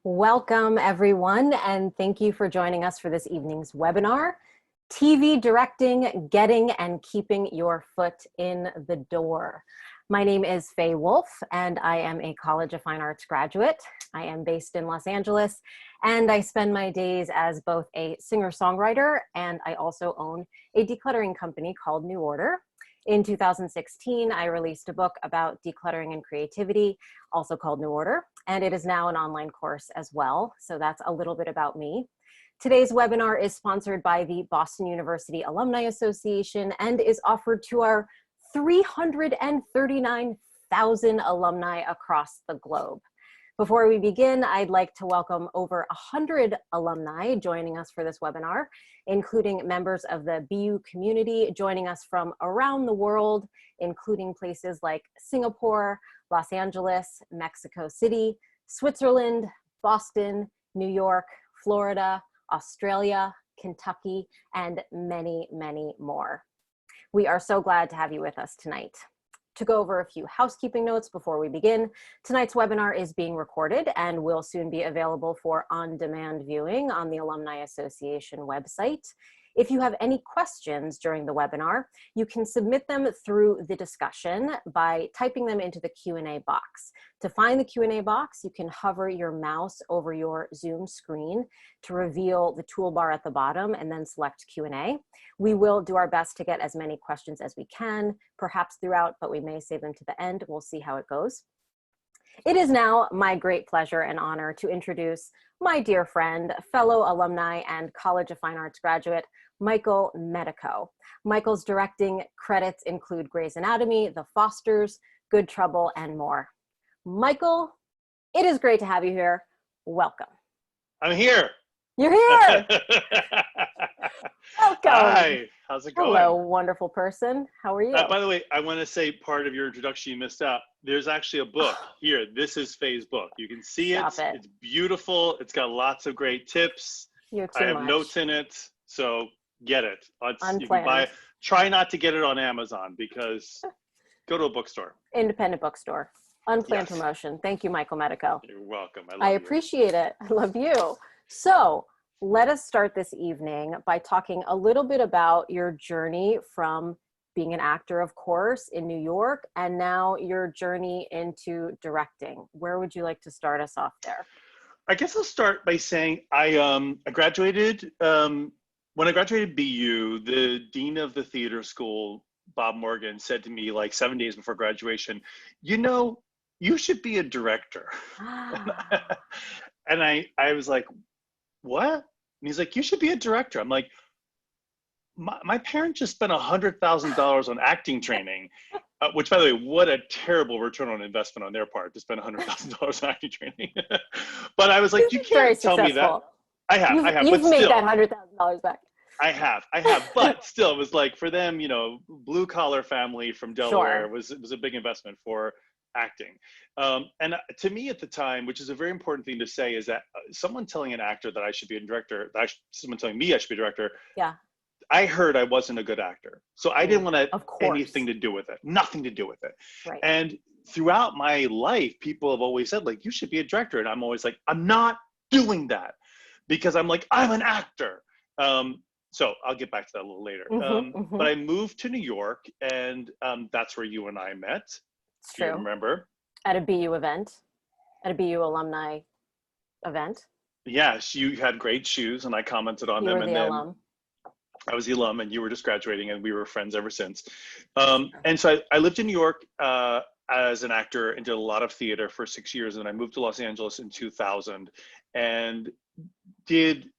Welcome, everyone, and thank you for joining us for this evening's webinar, TV Directing, Getting and Keeping Your Foot in the Door. My name is Fay Wolf, and I am a College of Fine Arts graduate. I am based in Los Angeles, and I spend my days as both a singer-songwriter, and I also own a decluttering company called New Order. In 2016, I released a book about decluttering and creativity, also called New Order, and it is now an online course as well. So that's a little bit about me. Today's webinar is sponsored by the Boston University Alumni Association and is offered to our 339,000 alumni across the globe. Before we begin, I'd like to welcome over 100 alumni joining us for this webinar, including members of the BU community joining us from around the world, including places like Singapore, Los Angeles, Mexico City, Switzerland, Boston, New York, Florida, Australia, Kentucky, and many, many more. We are so glad to have you with us tonight. To go over a few housekeeping notes before we begin, tonight's webinar is being recorded and will soon be available for on-demand viewing on the Alumni Association website. If you have any questions during the webinar, you can submit them through the discussion by typing them into the Q&A box. To find the Q&A box, you can hover your mouse over your Zoom screen to reveal the toolbar at the bottom and then select Q&A. We will do our best to get as many questions as we can, perhaps throughout, but we may save them to the end. We'll see how it goes. It is now my great pleasure and honor to introduce my dear friend, fellow alumni and College of Fine Arts graduate, Michael Medico. Michael's directing credits include Grey's Anatomy, The Fosters, Good Trouble, and more. Michael, it is great to have you here. Welcome. I'm here. You're here. Welcome. Hi, how's it going? Hello, wonderful person. How are you? By the way, I want to say part of your introduction you missed out. There's actually a book here. This is Fay's book. You can see it. It's beautiful. It's got lots of great tips. You're too I have much. notes in it, so get it. You can Unplanned. try not to get it on Amazon because go to a bookstore. Independent bookstore. Unplanned Yes. promotion. Thank you, Michael Medico. You're welcome. I you. appreciate it. I love you. So let us start this evening by talking a little bit about your journey from being an actor, of course, in New York, and now your journey into directing. Where would you like to start us off there? I guess I'll start by saying I graduated, when I graduated BU, the dean of the theater school, Bob Morgan, said to me like 7 days before graduation, you know, you should be a director. And I was like, what? And he's like, you should be a director. I'm like, my parents just spent $100,000 on acting training, which, by the way, what a terrible return on investment on their part to spend $100,000 on acting training. But I was like, you can't tell me that. I have. You've but made still, that $100,000 back. I have, but still, it was like for them, you know, blue collar family from Delaware. Sure. It was a big investment for acting. And to me at the time, which is a very important thing to say, is that someone telling an actor that I should be a director, someone telling me I should be a director, yeah, I heard I wasn't a good actor. So I didn't want anything to do with it, nothing to do with it. Right. And throughout my life, people have always said, like, you should be a director. And I'm always like, I'm not doing that because I'm like, I'm an actor. So I'll get back to that a little later. But I moved to New York, and that's where you and I met. It's Do you true. remember? At a BU event, at a BU alumni event. Yes, you had great shoes, and I commented on them. You were the alum. I was the alum, and you were just graduating, and we were friends ever since. And so I lived in New York as an actor and did a lot of theater for 6 years, and I moved to Los Angeles in 2000 and did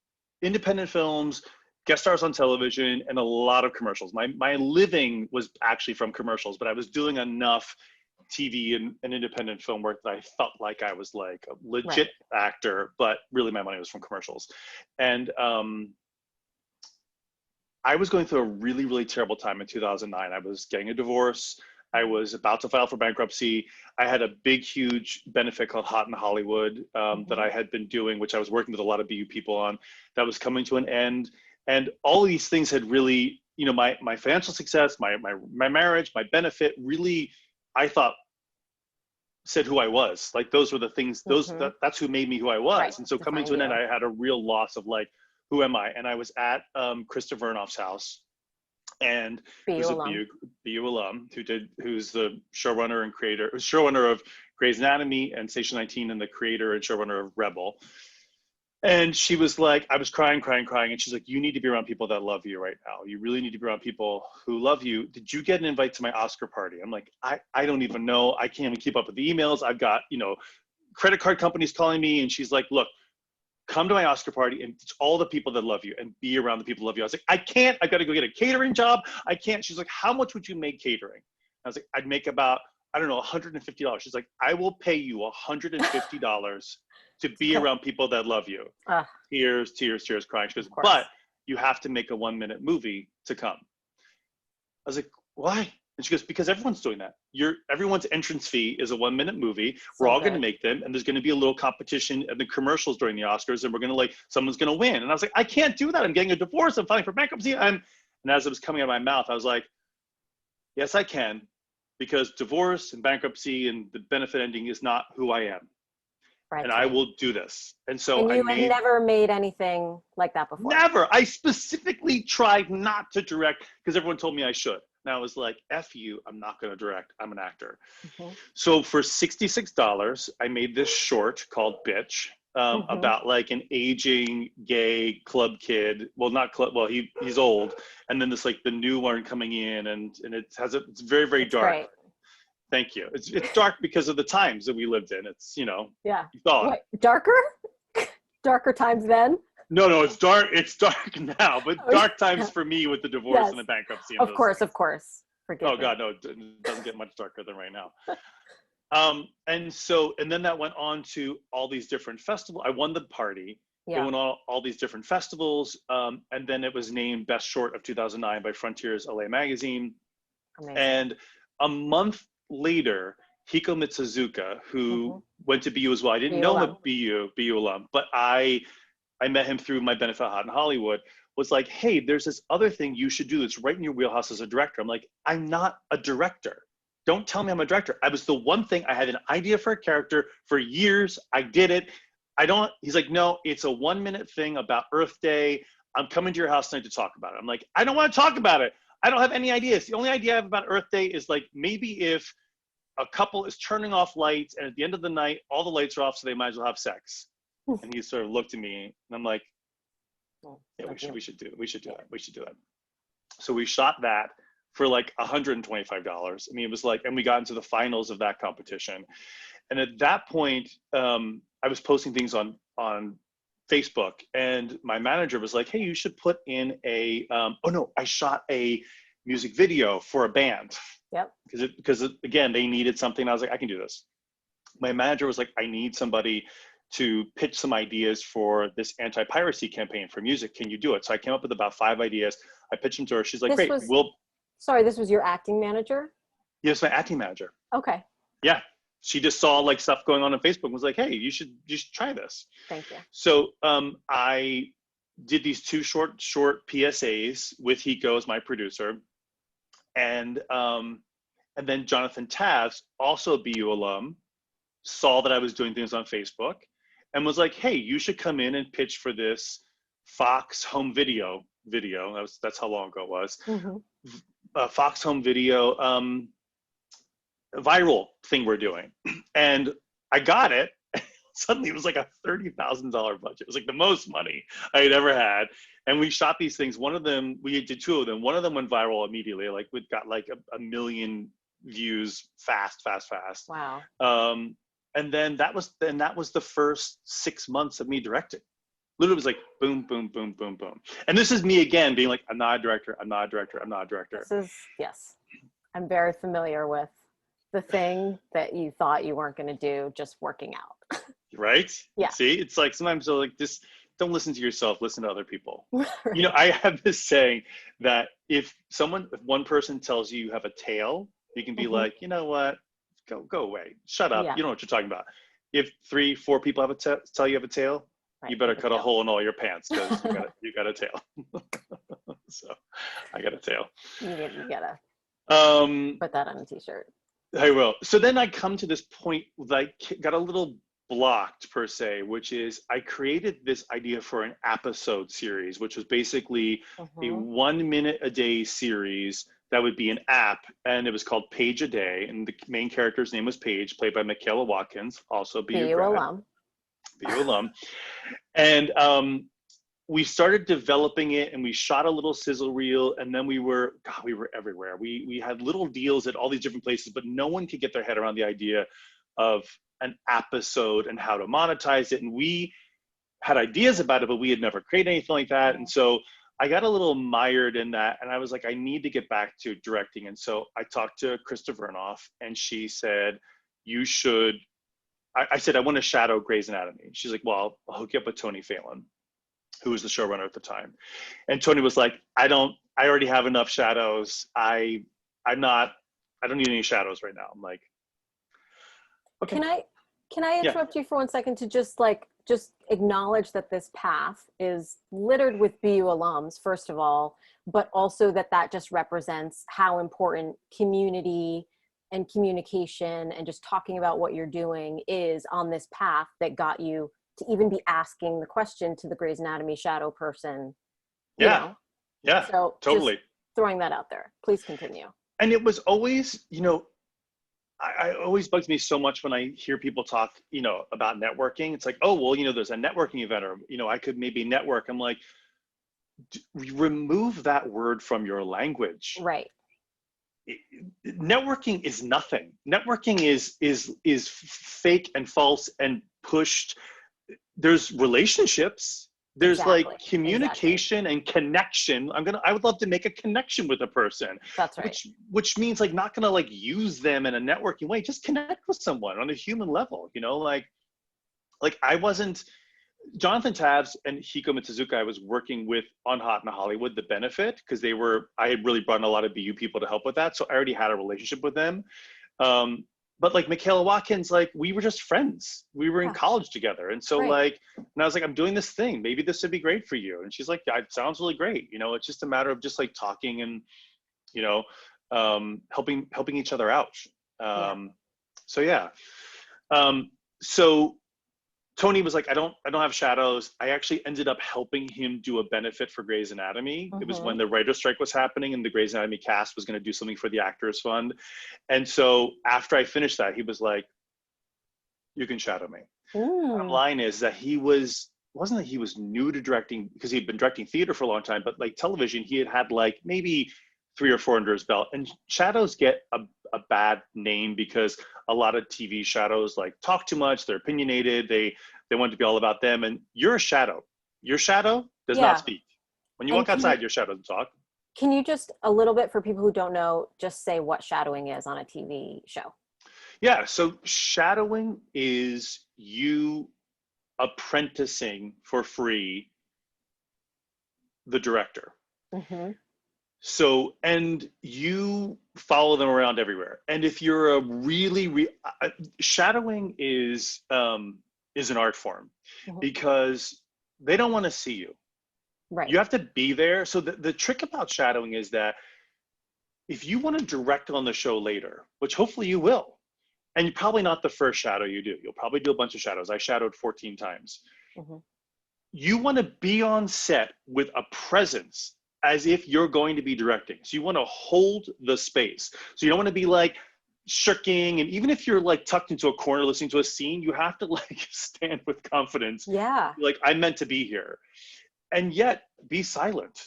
independent films, guest stars on television, and a lot of commercials. My living was actually from commercials, but I was doing enough TV and independent film work that I felt like I was like a legit actor, but really my money was from commercials. And I was going through a really, really terrible time in 2009. I was getting a divorce. I was about to file for bankruptcy. I had a big, huge benefit called Hot in Hollywood that I had been doing, which I was working with a lot of BU people on, that was coming to an end. And all these things had really, you know, my financial success, my marriage, my benefit, really, I thought said who I was. Like those were the things, that's who made me who I was. Right. And so coming to an end, I had a real loss of like, who am I? And I was at Krista Vernoff's house, and who's a BU alum, who's the showrunner and showrunner of Grey's Anatomy and Station 19, and the creator and showrunner of Rebel. And she was like, I was crying. And she's like, you need to be around people that love you right now. You really need to be around people who love you. Did you get an invite to my Oscar party? I'm like, I don't even know. I can't even keep up with the emails. I've got, credit card companies calling me. And she's like, look, come to my Oscar party and it's all the people that love you and be around the people who love you. I was like, I can't. I've got to go get a catering job. I can't. She's like, how much would you make catering? I was like, I'd make about, I don't know, $150. She's like, I will pay you $150 to be around people that love you. Tears, crying. She goes, but you have to make a 1-minute movie to come. I was like, why? And she goes, because everyone's doing that. Everyone's entrance fee is a 1-minute movie. We're all going to make them, and there's going to be a little competition at the commercials during the Oscars, and we're going to someone's going to win. And I was like, I can't do that. I'm getting a divorce. I'm filing for bankruptcy. And as it was coming out of my mouth, I was like, yes, I can, because divorce and bankruptcy and the benefit ending is not who I am. Right. And I will do this. And so and you had never made anything like that before? Never. I specifically tried not to direct because everyone told me I should. And I was like, F you, I'm not going to direct. I'm an actor. So for $66, I made this short called Bitch about like an aging gay club kid. Well, not club. Well, he's old. And then this like the new one coming in, and it's very, very dark. Great. Thank you. It's dark because of the times that we lived in. It's, Yeah. Wait, darker? Darker times then? No, it's dark. It's dark now, but dark times for me with the divorce and the bankruptcy. And of course. Forgive me. God, no, it doesn't get much darker than right now. And then that went on to all these different festivals. I won the party. Yeah. It went on all these different festivals. And then it was named Best Short of 2009 by Frontiers LA Magazine. Amazing. And a month later, Hiko Mitsuzuka, who went to BU as well. I didn't know him BU alum, but I met him through my benefit Hot in Hollywood, was like, hey, there's this other thing you should do that's right in your wheelhouse as a director. I'm like, I'm not a director. Don't tell me I'm a director. I was the one thing, I had an idea for a character for years. I did it. He's like, no, it's a 1-minute thing about Earth Day. I'm coming to your house tonight to talk about it. I'm like, I don't want to talk about it. I don't have any ideas. The only idea I have about Earth Day is like, maybe if a couple is turning off lights and at the end of the night, all the lights are off, so they might as well have sex. And he sort of looked at me and I'm like, yeah, we should do that. So we shot that for like $125. I mean, it was like, and we got into the finals of that competition. And at that point, I was posting things on Facebook, and my manager was like, hey, you should put in I shot a music video for a band. Yep. Because again, they needed something. I was like, I can do this. My manager was like, I need somebody to pitch some ideas for this anti-piracy campaign for music. Can you do it? So I came up with about 5 ideas. I pitched them to her. She's like, great. Sorry, this was your acting manager? Yes, my acting manager. Okay. Yeah. She just saw like stuff going on Facebook and was like, hey, you should try this. Thank you. So I did these 2 short PSAs with Hiko as my producer. And then Jonathan Tavs, also a BU alum, saw that I was doing things on Facebook and was like, hey, you should come in and pitch for this Fox home video. That's how long ago it was. Fox home video viral thing we're doing. And I got it. Suddenly it was like a $30,000 budget. It was like the most money I had ever had. And we shot these things. One of them, we did 2 of them. One of them went viral immediately. Like we got like a million views fast. Wow. And then that was the first 6 months of me directing. Literally, it was like boom, boom, boom, boom, boom. And this is me again being like, I'm not a director. Yes. I'm very familiar with the thing that you thought you weren't going to do just working out. Right? Yeah. See, it's like sometimes they're like, this, don't listen to yourself, listen to other people. Right. I have this saying that if one person tells you have a tail, you can be like, you know what? Go away. Shut up. Yeah. You know what you're talking about. If 3-4 people have tell you have a tail, right, you better cut a hole in all your pants because you got a tail. So I got a tail. You gotta put that on a t-shirt. I will. So then I come to this point that I got a little blocked per se, which is I created this idea for an episode series, which was basically a 1 minute a day series that would be an app, and it was called Paige a Day, and the main character's name was Paige, played by Michaela Watkins, also BU grad, alum. BU alum. And we started developing it, and we shot a little sizzle reel, and then we were everywhere. We had little deals at all these different places, but no one could get their head around the idea of an episode and how to monetize it. And we had ideas about it, but we had never created anything like that. And so I got a little mired in that, and I was like, I need to get back to directing. And so I talked to Krista Vernoff, and she said, you should, I said, I want to shadow Grey's Anatomy. She's like, well, I'll hook you up with Tony Phelan, who was the showrunner at the time. And Tony was like, I already have enough shadows. I don't need any shadows right now. I'm like, okay. Can I interrupt you for 1 second to just acknowledge that this path is littered with BU alums, first of all, but also that just represents how important community and communication and just talking about what you're doing is on this path that got you to even be asking the question to the Grey's Anatomy shadow person. Yeah. So totally. Just throwing that out there. Please continue. And it was always, I always bugs me so much when I hear people talk, about networking. It's like, oh, well, there's a networking event, or, I could maybe network. I'm like, remove that word from your language. Right. Networking is nothing. Networking is fake and false and pushed. There's relationships. There's like communication and connection. I would love to make a connection with a person. That's right. Which means like not gonna like use them in a networking way. Just connect with someone on a human level. Like I wasn't Jonathan Tabs and Hiko Mitsuzuka. I was working with on Hot in Hollywood, The Benefit, because I had really brought in a lot of BU people to help with that. So I already had a relationship with them. But like Michaela Watkins, like we were just friends. We were in college together. And so and I was like, I'm doing this thing. Maybe this would be great for you. And she's like, yeah, it sounds really great. It's just a matter of just like talking and, helping each other out. So Tony was like, I don't have shadows. I actually ended up helping him do a benefit for Grey's Anatomy. It was when the writer's strike was happening and the Grey's Anatomy cast was going to do something for the Actors Fund. And so after I finished that, he was like, you can shadow me. Bottom line is that wasn't that he was new to directing, because he'd been directing theater for a long time, but like television, he had like maybe 3 or 4 under his belt. And shadows get a bad name because a lot of TV shadows like talk too much, they're opinionated, they want to be all about them. And you're a shadow. Your shadow does not speak. When you walk outside, your shadow doesn't talk. Can you just, a little bit for people who don't know, just say what shadowing is on a TV show? Yeah, so shadowing is you apprenticing for free the director. So, and you follow them around everywhere. And if you're a shadowing is an art form because they don't want to see you. Right. You have to be there. So the trick about shadowing is that if you want to direct on the show later, which hopefully you will, and you're probably not the first shadow you do, you'll probably do a bunch of shadows. I shadowed 14 times. You want to be on set with a presence as if you're going to be directing. So you want to hold the space. So you don't want to be like shirking. And even if you're like tucked into a corner listening to a scene, you have to like stand with confidence. Yeah. Like, I'm meant to be here. And yet be silent,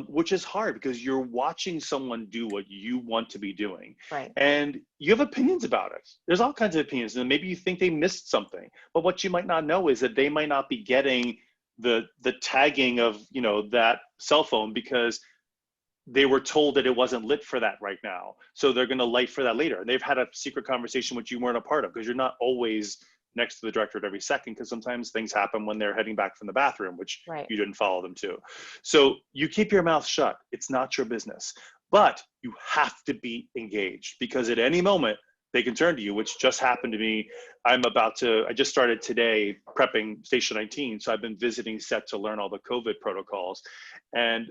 which is hard because you're watching someone do what you want to be doing. Right. And you have opinions about it. There's all kinds of opinions. And maybe you think they missed something. But what you might not know is that they might not be getting the tagging of that cell phone because they were told that it wasn't lit for that right now, so they're going to light for that later. And they've had a secret conversation which you weren't a part of because you're not always next to the director at every second, because sometimes things happen when they're heading back from the bathroom, which you didn't follow them to. So you keep your mouth shut. It's not your business, but you have to be engaged because at any moment they can turn to you, which just happened to me. I just started today prepping Station 19. So I've been visiting set to learn all the COVID protocols. And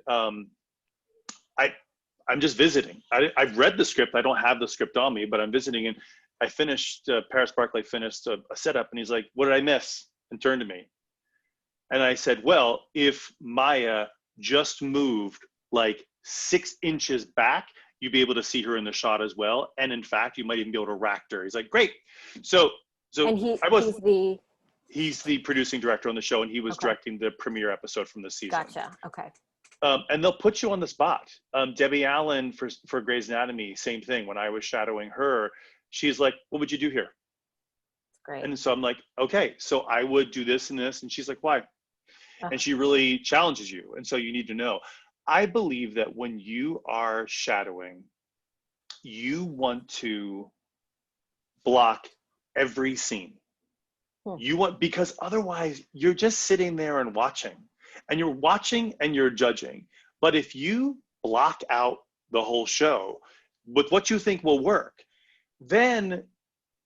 I I'm just visiting. I've read the script. I don't have the script on me, but I'm visiting. And I finished, Paris Barclay finished a setup, and he's like, what did I miss? And turned to me. And I said, well, if Maya just moved like 6 inches back, you'd be able to see her in the shot as well. And in fact, you might even be able to rack her. He's like, great. So and he's the producing director on the show, and he was directing the premiere episode from the season. Gotcha. Okay. And they'll put you on the spot. Debbie Allen for Grey's Anatomy, same thing. When I was shadowing her, she's like, what would you do here? Great. And so I'm like, okay, so I would do this and this. And she's like, why? And she really challenges you. And so you need to know. I believe that when you are shadowing, you want to block every scene. You want, because otherwise you're just sitting there and watching. And you're watching and you're judging. But if you block out the whole show with what you think will work, then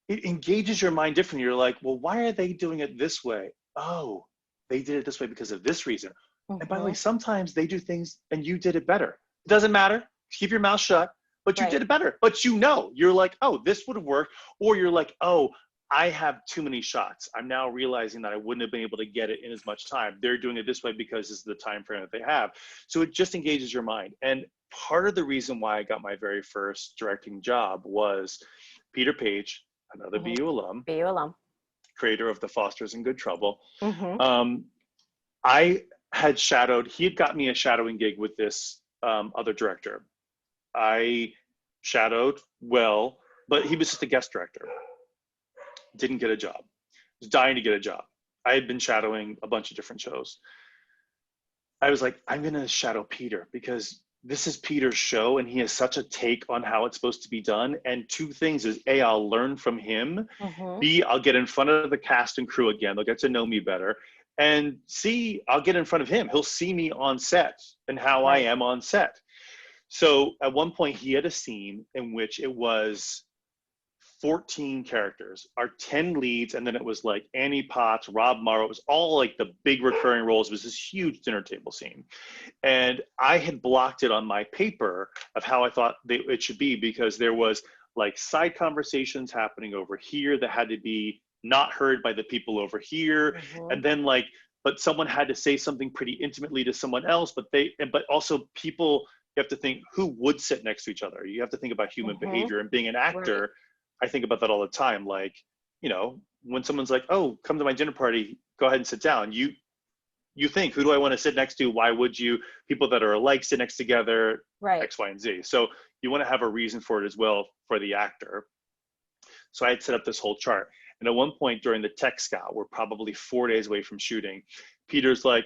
it engages your mind differently. You're like, well, why are they doing it this way? Oh, they did it this way because of this reason. And by the way, sometimes they do things and you did it better. It doesn't matter. Keep your mouth shut, but you did it better. But you're like, oh, this would have worked. Or you're like, oh, I have too many shots. I'm now realizing that I wouldn't have been able to get it in as much time. They're doing it this way because this is the time frame that they have. So it just engages your mind. And part of the reason why I got my very first directing job was Peter Paige, another BU alum, creator of The Fosters in Good Trouble. I had shadowed, he had got me a shadowing gig with this other director. I shadowed well, but he was just a guest director. Didn't get a job. Was dying to get a job. I had been shadowing a bunch of different shows. I was like, I'm gonna shadow Peter because this is Peter's show and he has such a take on how it's supposed to be done. And two things is A, I'll learn from him. B, I'll get in front of the cast and crew again. They'll get to know me better. And C, I'll get in front of him. He'll see me on set and how I am on set. So at one point he had a scene in which it was 14 characters, our 10 leads, and then it was like Annie Potts, Rob Morrow. It was all like the big recurring roles. It was this huge dinner table scene. And I had blocked it on my paper of how I thought it should be, because there was like side conversations happening over here that had to be not heard by the people over here. And then like, but someone had to say something pretty intimately to someone else, but also people, you have to think who would sit next to each other. You have to think about human behavior, and being an actor, I think about that all the time. Like, you know, when someone's like, oh, come to my dinner party, go ahead and sit down. You think, who do I want to sit next to? Why would you? People that are alike sit next together, X, Y, and Z. So you want to have a reason for it as well for the actor. So I had set up this whole chart. And at one point during the tech scout, we're probably 4 days away from shooting. Peter's like,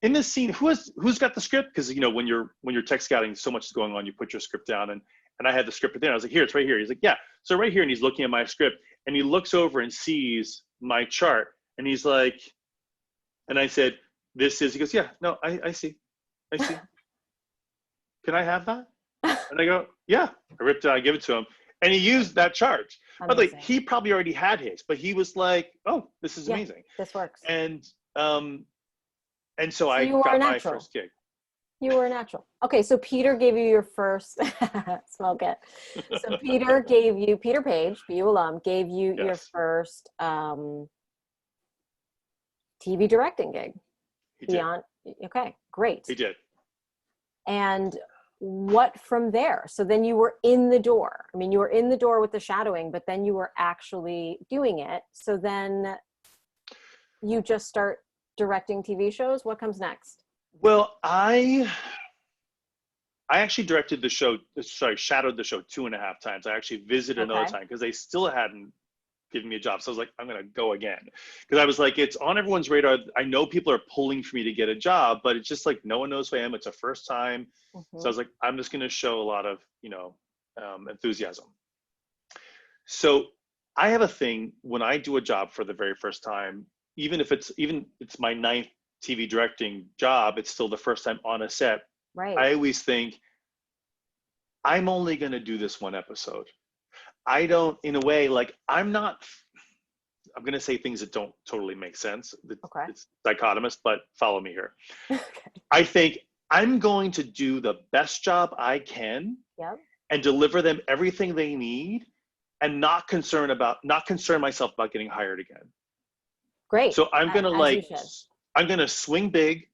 in this scene, who's got the script? Because, you know, when you're tech scouting, so much is going on, you put your script down. And I had the script there. I was like, here, it's right here. He's like, yeah. So right here, and he's looking at my script, and he looks over and sees my chart, and he's like, and I said, this is, he goes, yeah, no, I see. Can I have that? And I go, yeah. I ripped it out, I give it to him, and he used that chart. But like, he probably already had his, but he was like, oh, this is amazing. This works. And so I got my first gig. You were a natural. Okay, so Peter gave you your first, smoke it. So Peter Paige, BU alum, gave you your first TV directing gig. He did. Okay, great. He did. And what from there? So then you were in the door. I mean, you were in the door with the shadowing, but then you were actually doing it. So then you just start directing TV shows. What comes next? Well, I actually directed the show, shadowed the show 2.5 times. I actually visited another time because they still hadn't given me a job. So I was like, I'm going to go again. Because I was like, it's on everyone's radar. I know people are pulling for me to get a job, but it's just like, no one knows who I am. It's a first time. So I was like, I'm just going to show a lot of, enthusiasm. So I have a thing when I do a job for the very first time, even if it's my 9th TV directing job, it's still the first time on a set. Right. I always think, I'm only going to do this one episode. I don't, in a way, like, I'm going to say things that don't totally make sense. It's dichotomous, but follow me here. I think I'm going to do the best job I can Yep. and deliver them everything they need and not concern myself about getting hired again. Great. So I'm going to As you should. I'm going to swing big.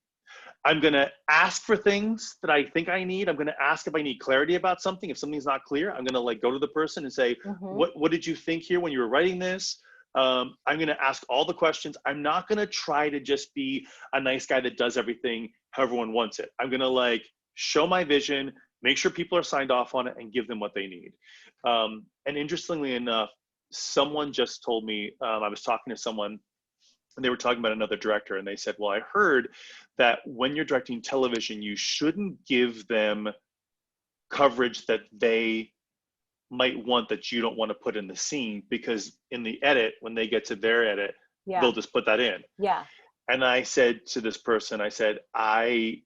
I'm going to ask for things that I think I need. I'm going to ask if I need clarity about something. If something's not clear, I'm going to like go to the person and say, what did you think here when you were writing this? I'm going to ask all the questions. I'm not going to try to just be a nice guy that does everything how everyone wants it. I'm going to like show my vision, make sure people are signed off on it, and give them what they need. And interestingly enough, someone just told me, I was talking to someone and they were talking about another director, and they said, well, I heard that when you're directing television, you shouldn't give them coverage that they might want that you don't want to put in the scene, because in the edit, when they get to their edit, they'll just put that in. Yeah. And I said to this person, I said, I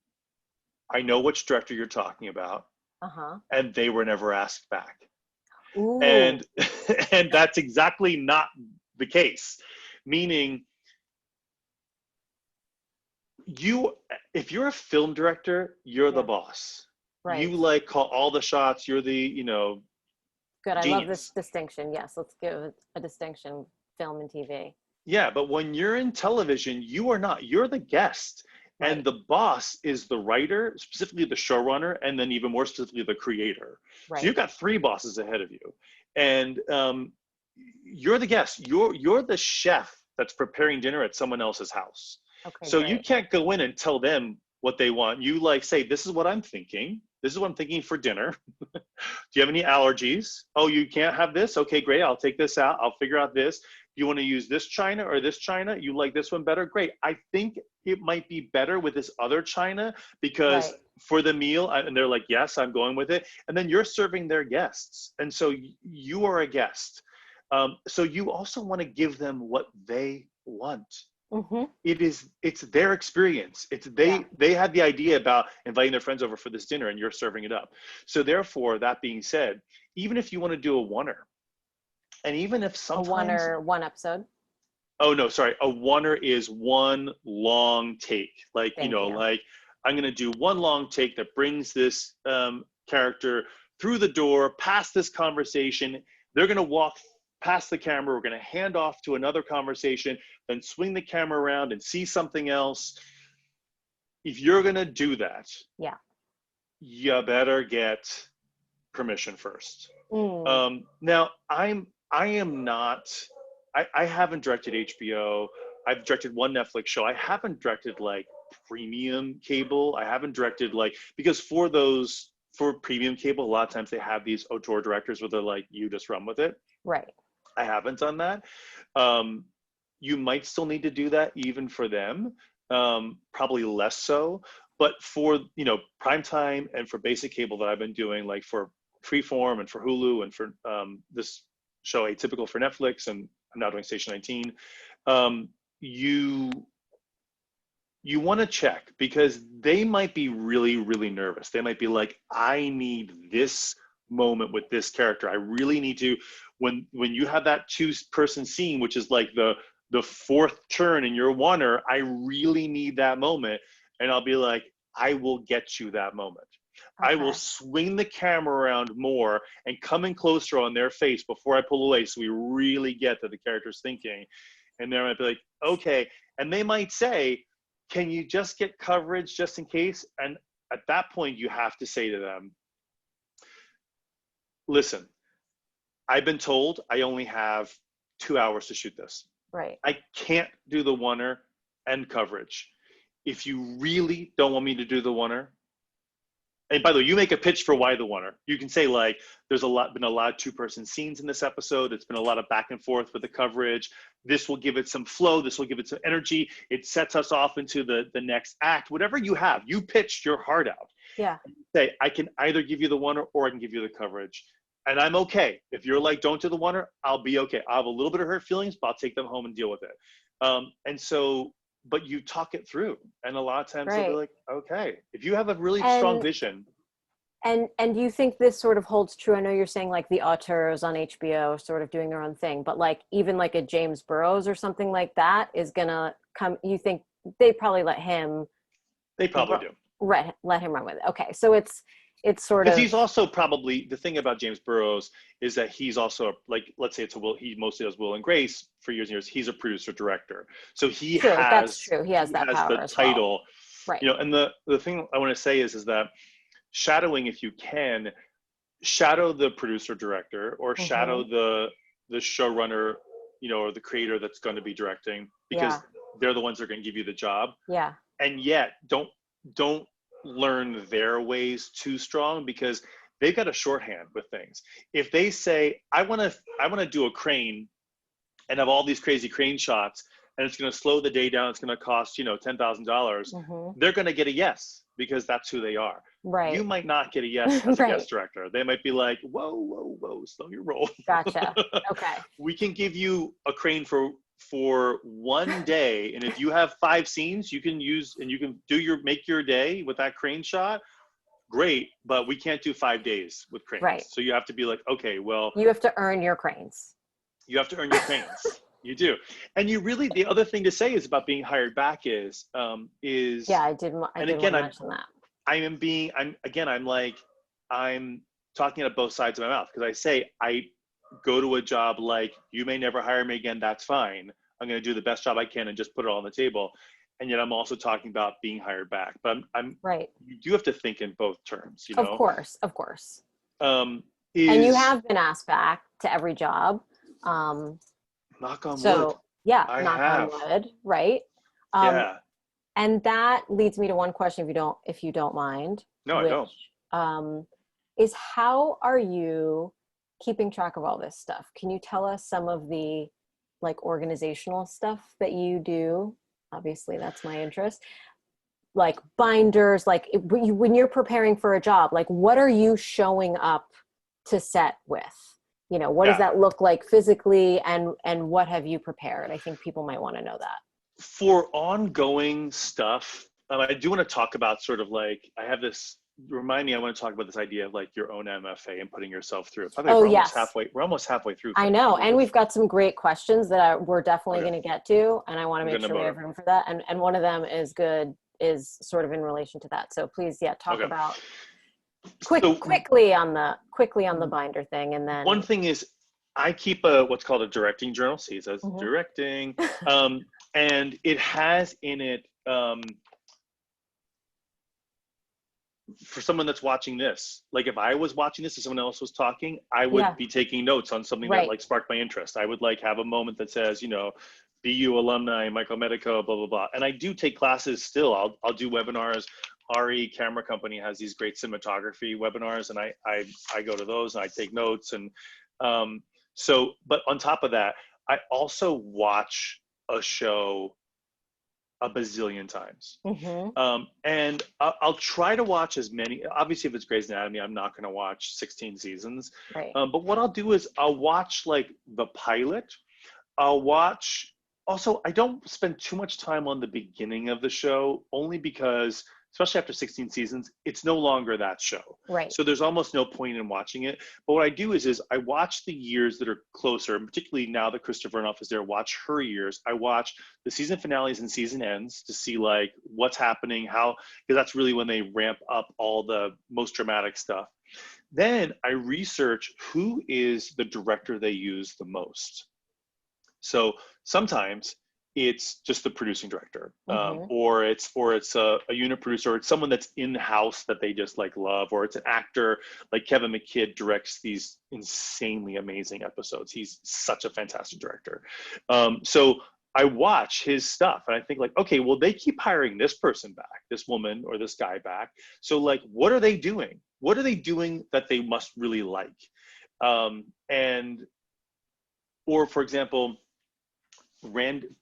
know which director you're talking about, and they were never asked back. Ooh. And that's exactly not the case. Meaning, if you're a film director, you're the boss. Right. You like call all the shots. You're the, Good. genius. I love this distinction. Yes. Let's give a distinction, film and TV. Yeah. But when you're in television, you are not. You're the guest. Right. And the boss is the writer, specifically the showrunner, and then even more specifically the creator. Right. So you've got 3 bosses ahead of you. And you're the guest. You're the chef that's preparing dinner at someone else's house. Okay, so great. You can't go in and tell them what they want. You like say, this is what I'm thinking. This is what I'm thinking for dinner. Do you have any allergies? Oh, you can't have this? Okay, great. I'll take this out. I'll figure out this. You want to use this china or this china? You like this one better? Great. I think it might be better with this other china because for the meal, and they're like, yes, I'm going with it. And then you're serving their guests. And so you are a guest. So you also want to give them what they want. It's their experience. They had the idea about inviting their friends over for this dinner and you're serving it up. So therefore, that being said, even if you want to do a oneer, and even if sometimes one episode. Oh no, sorry. A oneer is one long take. Like, like I'm going to do one long take that brings this character through the door, past this conversation. They're going to walk past the camera. We're going to hand off to another conversation, then swing the camera around and see something else. If you're going to do that, you better get permission first. Now, I haven't directed HBO. I've directed one Netflix show. I haven't directed like premium cable. I haven't directed because for premium cable, a lot of times they have these auteur directors where they're like, you just run with it. Right. I haven't done that. You might still need to do that even for them, probably less so. But for primetime and for basic cable that I've been doing, like for Freeform and for Hulu and for this show Atypical for Netflix, and I'm now doing Station 19, you want to check because they might be really, really nervous. They might be like, I need this moment with this character. I really need to, when you have that 2-person scene, which is like the 4th turn in your oneer, I really need that moment. And I'll be like, I will get you that moment. Okay. I will swing the camera around more and come in closer on their face before I pull away, so we really get that the character's thinking. And they might be like, okay. And they might say, can you just get coverage just in case? And at that point, you have to say to them, listen, I've been told I only have 2 hours to shoot this. Right. I can't do the oneer and coverage. If you really don't want me to do the oneer, and by the way, you make a pitch for why the oneer. You can say like, there's been a lot of 2-person scenes in this episode. It's been a lot of back and forth with the coverage. This will give it some flow. This will give it some energy. It sets us off into the next act. Whatever you have, you pitched your heart out. Yeah. Say, I can either give you the oneer or I can give you the coverage. And I'm okay. If you're like, don't do the oneer, I'll be okay. I'll have a little bit of hurt feelings, but I'll take them home and deal with it. And so, but you talk it through. And a lot of times they'll be like, okay, if you have a really strong vision. And do you think this sort of holds true? I know you're saying like the auteurs on HBO sort of doing their own thing, but like even like a James Burrows or something like that is gonna come, you think they probably let him? They probably do. let him run with it. Okay, so it's sort Because of, he's also probably, the thing about James Burrows is that he's also, like, let's say he mostly does Will and Grace for years and years. He's a producer director. So true, that's true. He has that power the as well. title, Right. you know, and the thing I want to say is that shadowing, if you can, shadow the producer director or shadow the showrunner, you know, or the creator that's going to be directing, because they're the ones that are going to give you the job. Yeah. And yet don't learn their ways too strong, because they've got a shorthand with things. If they say, I want to do a crane and have all these crazy crane shots, and it's going to slow the day down, it's going to cost, you know, $10,000, they're going to get a yes, because that's who they are. Right. You might not get a yes as a guest director. They might be like, whoa, slow your roll. Gotcha. Okay. We can give you a crane for one day, and if you have 5 scenes, you can use, and you can make your day with that crane shot. Great, but we can't do 5 days with cranes. Right. So you have to be like, okay, well, you have to earn your cranes. You have to earn your cranes. You do. And you really, the other thing to say is about being hired back is yeah, I did mention that. I'm talking out both sides of my mouth, because I say, I go to a job like, you may never hire me again, that's fine. I'm going to do the best job I can and just put it all on the table. And yet I'm also talking about being hired back. But I'm right. You do have to think in both terms, you know? Of course. And you have been asked back to every job. Knock on wood. Yeah, knock on wood, right? Yeah. And that leads me to one question, if you don't mind. No, I don't. Is how are you keeping track of all this stuff? Can you tell us some of the like organizational stuff that you do? Obviously, that's my interest. Like binders, like when you're preparing for a job, like what are you showing up to set with? You know, what does that look like physically, and what have you prepared? I think people might want to know that. For ongoing stuff, I do want to talk about sort of like, I want to talk about this idea of like your own MFA and putting yourself through it. We're almost halfway through. I know. And we've got some great questions that we're definitely going to get to. And I want to make sure we have room for that. And one of them is sort of in relation to that. So please, talk about quickly on the binder thing. And then one thing is, I keep what's called a directing journal. See, it says directing. And it has in it, for someone that's watching this, like if I was watching this and someone else was talking, I would be taking notes on something that like sparked my interest. I would like have a moment that says, you know, BU alumni, Medico, blah, blah, blah. And I do take classes still. I'll do webinars. RE Camera Company has these great cinematography webinars, and I go to those and I take notes. And but on top of that, I also watch a show a bazillion times. And I'll try to watch as many. Obviously, if it's Grey's Anatomy, I'm not going to watch 16 seasons. Right. But what I'll do is I'll watch like the pilot. I'll watch. Also, I don't spend too much time on the beginning of the show, only because, especially after 16 seasons, it's no longer that show. Right. So there's almost no point in watching it. But what I do is I watch the years that are closer, and particularly now that Krista Vernoff is there, watch her years. I watch the season finales and season ends to see like what's happening, because that's really when they ramp up all the most dramatic stuff. Then I research who is the director they use the most. So sometimes it's just the producing director, or it's a unit producer, or it's someone that's in-house that they just like love, or it's an actor like Kevin McKidd directs these insanely amazing episodes. He's such a fantastic director. So I watch his stuff and I think like, okay, well, they keep hiring this person back, this woman or this guy back. So like, what are they doing? What are they doing that they must really like? Or for example,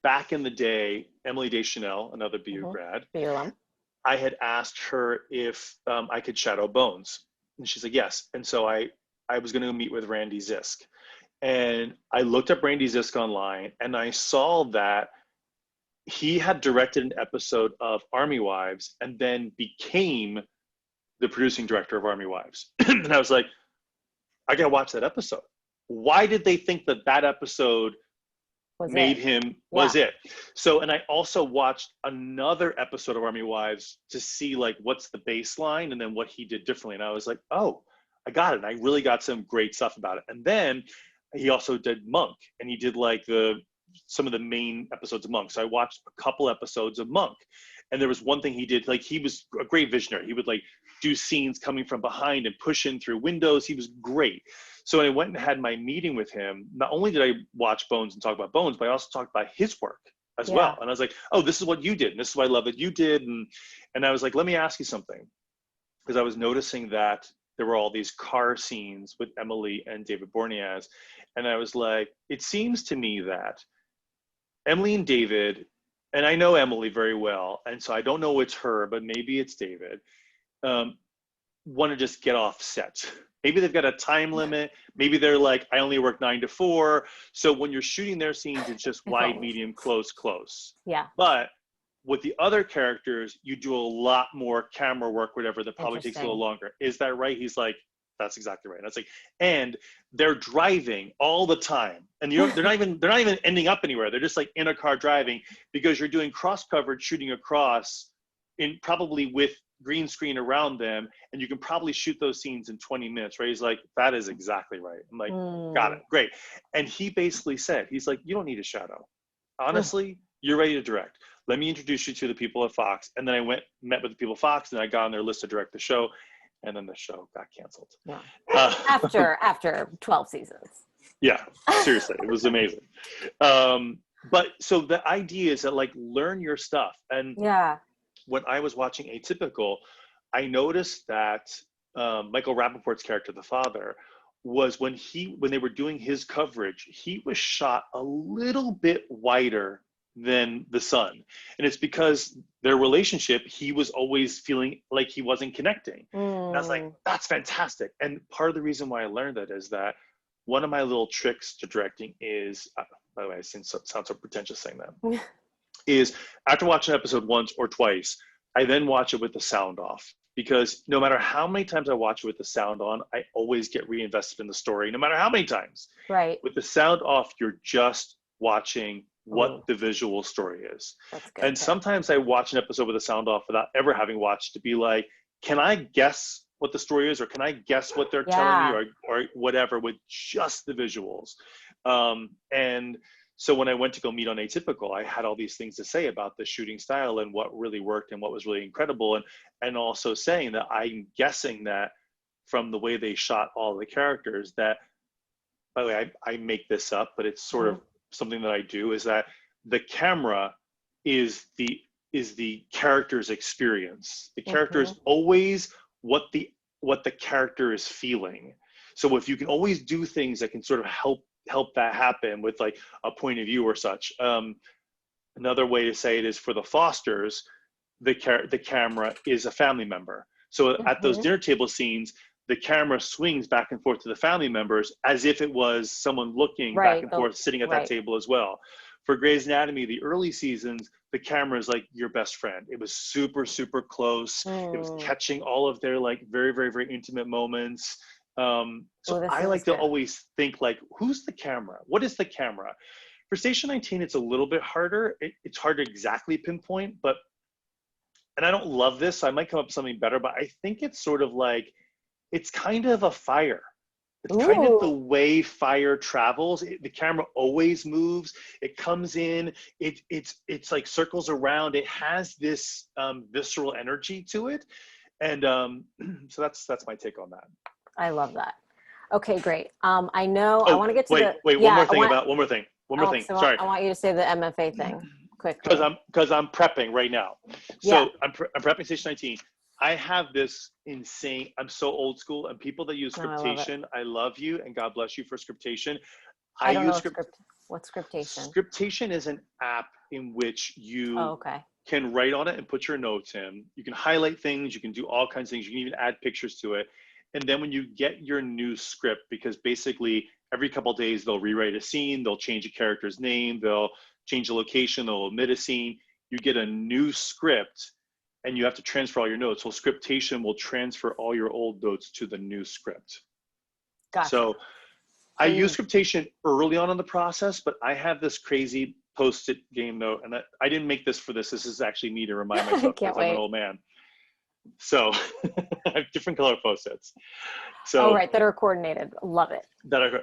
back in the day, Emily Deschanel, another BU grad, I had asked her if I could shadow Bones, and she's like, yes. And so I was going to meet with Randy Zisk, and I looked up Randy Zisk online, and I saw that he had directed an episode of Army Wives and then became the producing director of Army Wives. And I was like, I got to watch that episode. Why did they think that episode was it. So, and I also watched another episode of Army Wives to see like what's the baseline and then what he did differently. And I was like, oh, I got it. And I really got some great stuff about it. And then he also did Monk, and he did like some of the main episodes of Monk. So I watched a couple episodes of Monk, and there was one thing he did, like he was a great visionary. He would like do scenes coming from behind and push in through windows. He was great. So when I went and had my meeting with him, not only did I watch Bones and talk about Bones, but I also talked about his work as well. And I was like, oh, this is what you did. And this is what I love that you did. And I was like, let me ask you something. Because I was noticing that there were all these car scenes with Emily and David Borneas. And I was like, it seems to me that Emily and David, and I know Emily very well, and so I don't know it's her, but maybe it's David, want to just get off set. Maybe they've got a time limit. Maybe they're like, I only work 9 to 4. So when you're shooting their scenes, it's just wide, medium, close. Yeah. But with the other characters, you do a lot more camera work, whatever, that probably takes a little longer. Is that right? He's like, that's exactly right. And I was like, and they're driving all the time, and they're not even ending up anywhere. They're just like in a car driving, because you're doing cross coverage, shooting across, in probably with green screen around them, and you can probably shoot those scenes in 20 minutes, right? He's like, that is exactly right. I'm like, got it, great. And he basically said, he's like, you don't need a shadow. Honestly, you're ready to direct. Let me introduce you to the people at Fox. And then I met with the people at Fox, and I got on their list to direct the show. And then the show got canceled. Yeah. After 12 seasons. Yeah, seriously, it was amazing. But so the idea is that like, learn your stuff. And when I was watching Atypical, I noticed that Michael Rappaport's character, the father, was when they were doing his coverage, he was shot a little bit wider than the son. And it's because their relationship, he was always feeling like he wasn't connecting. And I was like, that's fantastic. And part of the reason why I learned that is that one of my little tricks to directing is, by the way, I sound so pretentious saying that, is after watching an episode once or twice, I then watch it with the sound off. Because no matter how many times I watch it with the sound on, I always get reinvested in the story, no matter how many times. Right. With the sound off, you're just watching what the visual story is. That's good. And sometimes I watch an episode with the sound off without ever having watched, to be like, can I guess what the story is, or can I guess what they're telling me, or whatever, with just the visuals. And so when I went to go meet on Atypical, I had all these things to say about the shooting style and what really worked and what was really incredible. And also saying that I'm guessing that from the way they shot all the characters, that, by the way, I make this up, but it's sort of something that I do, is that the camera is the character's experience. The character is always what the character is feeling. So if you can always do things that can sort of help that happen with like a point of view or such. Another way to say it is, for the Fosters, the camera is a family member. So at those dinner table scenes, the camera swings back and forth to the family members as if it was someone looking back and forth, sitting at that table as well. For Grey's Anatomy, the early seasons, the camera is like your best friend. It was super, super close. It was catching all of their like very, very, very intimate moments. So I like to always think like, who's the camera? What is the camera? For Station 19, it's a little bit harder. It's hard to exactly pinpoint, but, and I don't love this, so I might come up with something better, but I think it's sort of like, it's kind of a fire. It's kind of the way fire travels. The camera always moves. It comes in. It's like circles around. It has this visceral energy to it, and so that's my take on that. I love that. Okay, great. I know I want to get to one more thing. So Sorry, I want you to say the MFA thing quickly. Because I'm prepping right now. So I'm prepping Station 19. I have this insane, I'm so old school, and people that use Scriptation, I love you and God bless you for Scriptation. I don't know what's Scriptation? Scriptation is an app in which you can write on it and put your notes in. You can highlight things, you can do all kinds of things, you can even add pictures to it. And then when you get your new script, because basically every couple of days they'll rewrite a scene, they'll change a character's name, they'll change a location, they'll omit a scene, you get a new script, and you have to transfer all your notes. So Scriptation will transfer all your old notes to the new script. Gotcha. So I use scriptation early on in the process, but I have this crazy post-it game note, and I didn't make this for this. This is actually me to remind myself because I'm an old man. So I have different color post-its. So, oh, right, that are coordinated. Love it.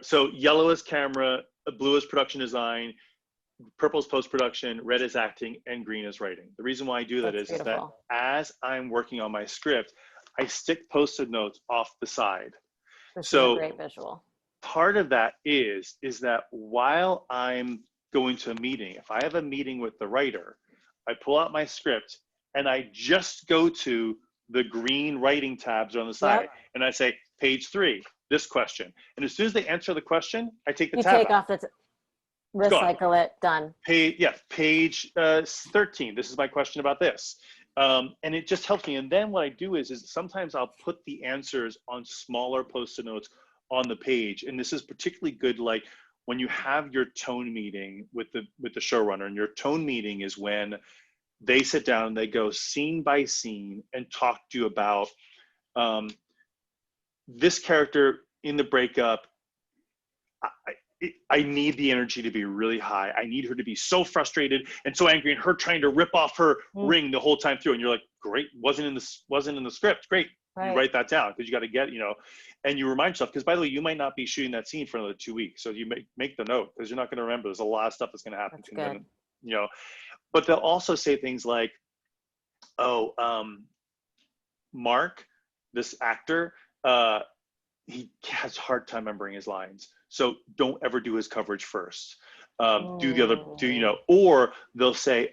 So yellow is camera, blue is production design, purple is post-production, red is acting, and green is writing. The reason why I do that is that as I'm working on my script, I stick post-it notes off the side. This is a great visual. Part of that is that while I'm going to a meeting, if I have a meeting with the writer, I pull out my script and I just go to the green writing tabs on the side, and I say, page 3, this question. And as soon as they answer the question, I take the tab out. You take off the recycle it, done. Page 13, this is my question about this. And it just helps me. And then what I do is sometimes I'll put the answers on smaller post-it notes on the page. And this is particularly good, like when you have your tone meeting with the showrunner, and your tone meeting is when they sit down and they go scene by scene and talk to you about this character in the breakup. I need the energy to be really high. I need her to be so frustrated and so angry, and her trying to rip off her ring the whole time through. And you're like, great, wasn't in the script. Great, you write that down because you got to get, and you remind yourself. Because by the way, you might not be shooting that scene for another 2 weeks, so you make the note because you're not going to remember. There's a lot of stuff that's going to happen. That's good. But they'll also say things like, Mark, this actor, he has a hard time remembering his lines. So don't ever do his coverage first. Do the other, or they'll say,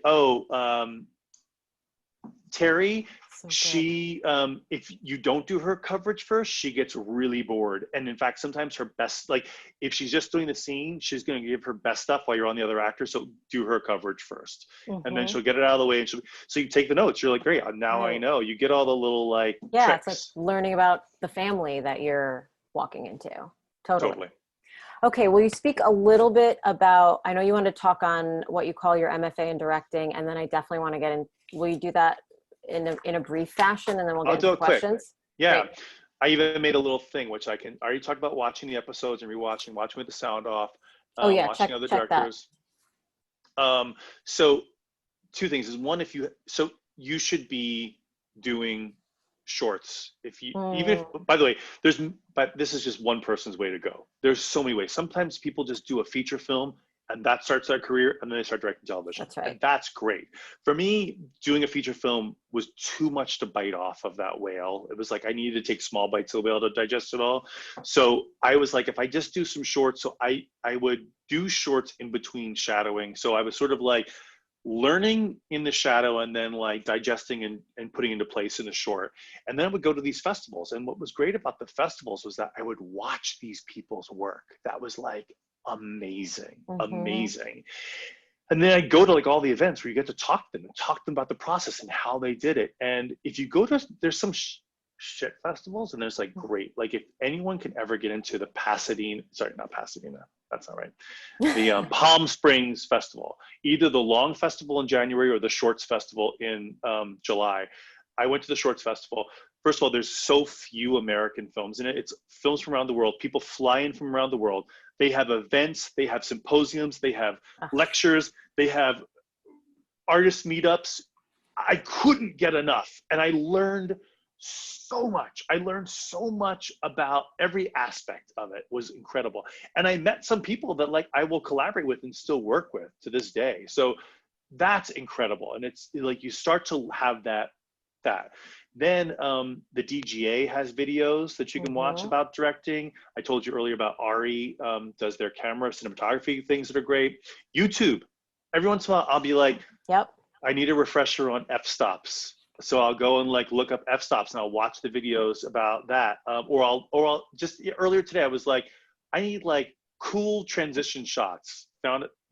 Terry, she, if you don't do her coverage first, she gets really bored. And in fact, sometimes her best, like if she's just doing the scene, she's going to give her best stuff while you're on the other actor. So do her coverage first, and then she'll get it out of the way. And so you take the notes. You're like, great, now I know. You get all the little tricks. It's like learning about the family that you're walking into. Totally. Okay, will you speak a little bit about, I know you want to talk on what you call your MFA in directing, and then I definitely want to get in, will you do that in a brief fashion, and then we'll get into questions? Quick. Yeah. Great. I even made a little thing, which I already talked about, watching the episodes and watching with the sound off. Watching other directors. So 2 things is, one, you should be doing shorts. By the way, but this is just one person's way to go. There's so many ways. Sometimes people just do a feature film and that starts their career, and then they start directing television. That's right. And that's great. For me, doing a feature film was too much to bite off of that whale. It was like I needed to take small bites to be able to digest it all. So I was like, if I just do some shorts, so I would do shorts in between shadowing. So I was sort of like learning in the shadow and then like digesting and putting into place in the short. And then I would go to these festivals. And what was great about the festivals was that I would watch these people's work. That was like amazing. And then I go to like all the events where you get to talk to them about the process and how they did it. And if you go to, there's some shit festivals, and there's like great, like if anyone can ever get into the that's not right. The Palm Springs Festival, either the Long Festival in January or the Shorts Festival in July. I went to the Shorts Festival. First of all, there's so few American films in it. It's films from around the world. People fly in from around the world. They have events, they have symposiums, they have lectures, they have artist meetups. I couldn't get enough. And I learned so much. I learned so much about every aspect of it. It was incredible. And I met some people that like I will collaborate with and still work with to this day. So that's incredible. And it's like you start to have that. Then the DGA has videos that you can watch about directing. I told you earlier about Ari does their camera cinematography things that are great. YouTube. Every once in a while I'll be like, I need a refresher on f-stops. So I'll go and like look up f-stops and I'll watch the videos about that. Or I'll just, earlier today I was like, I need like cool transition shots.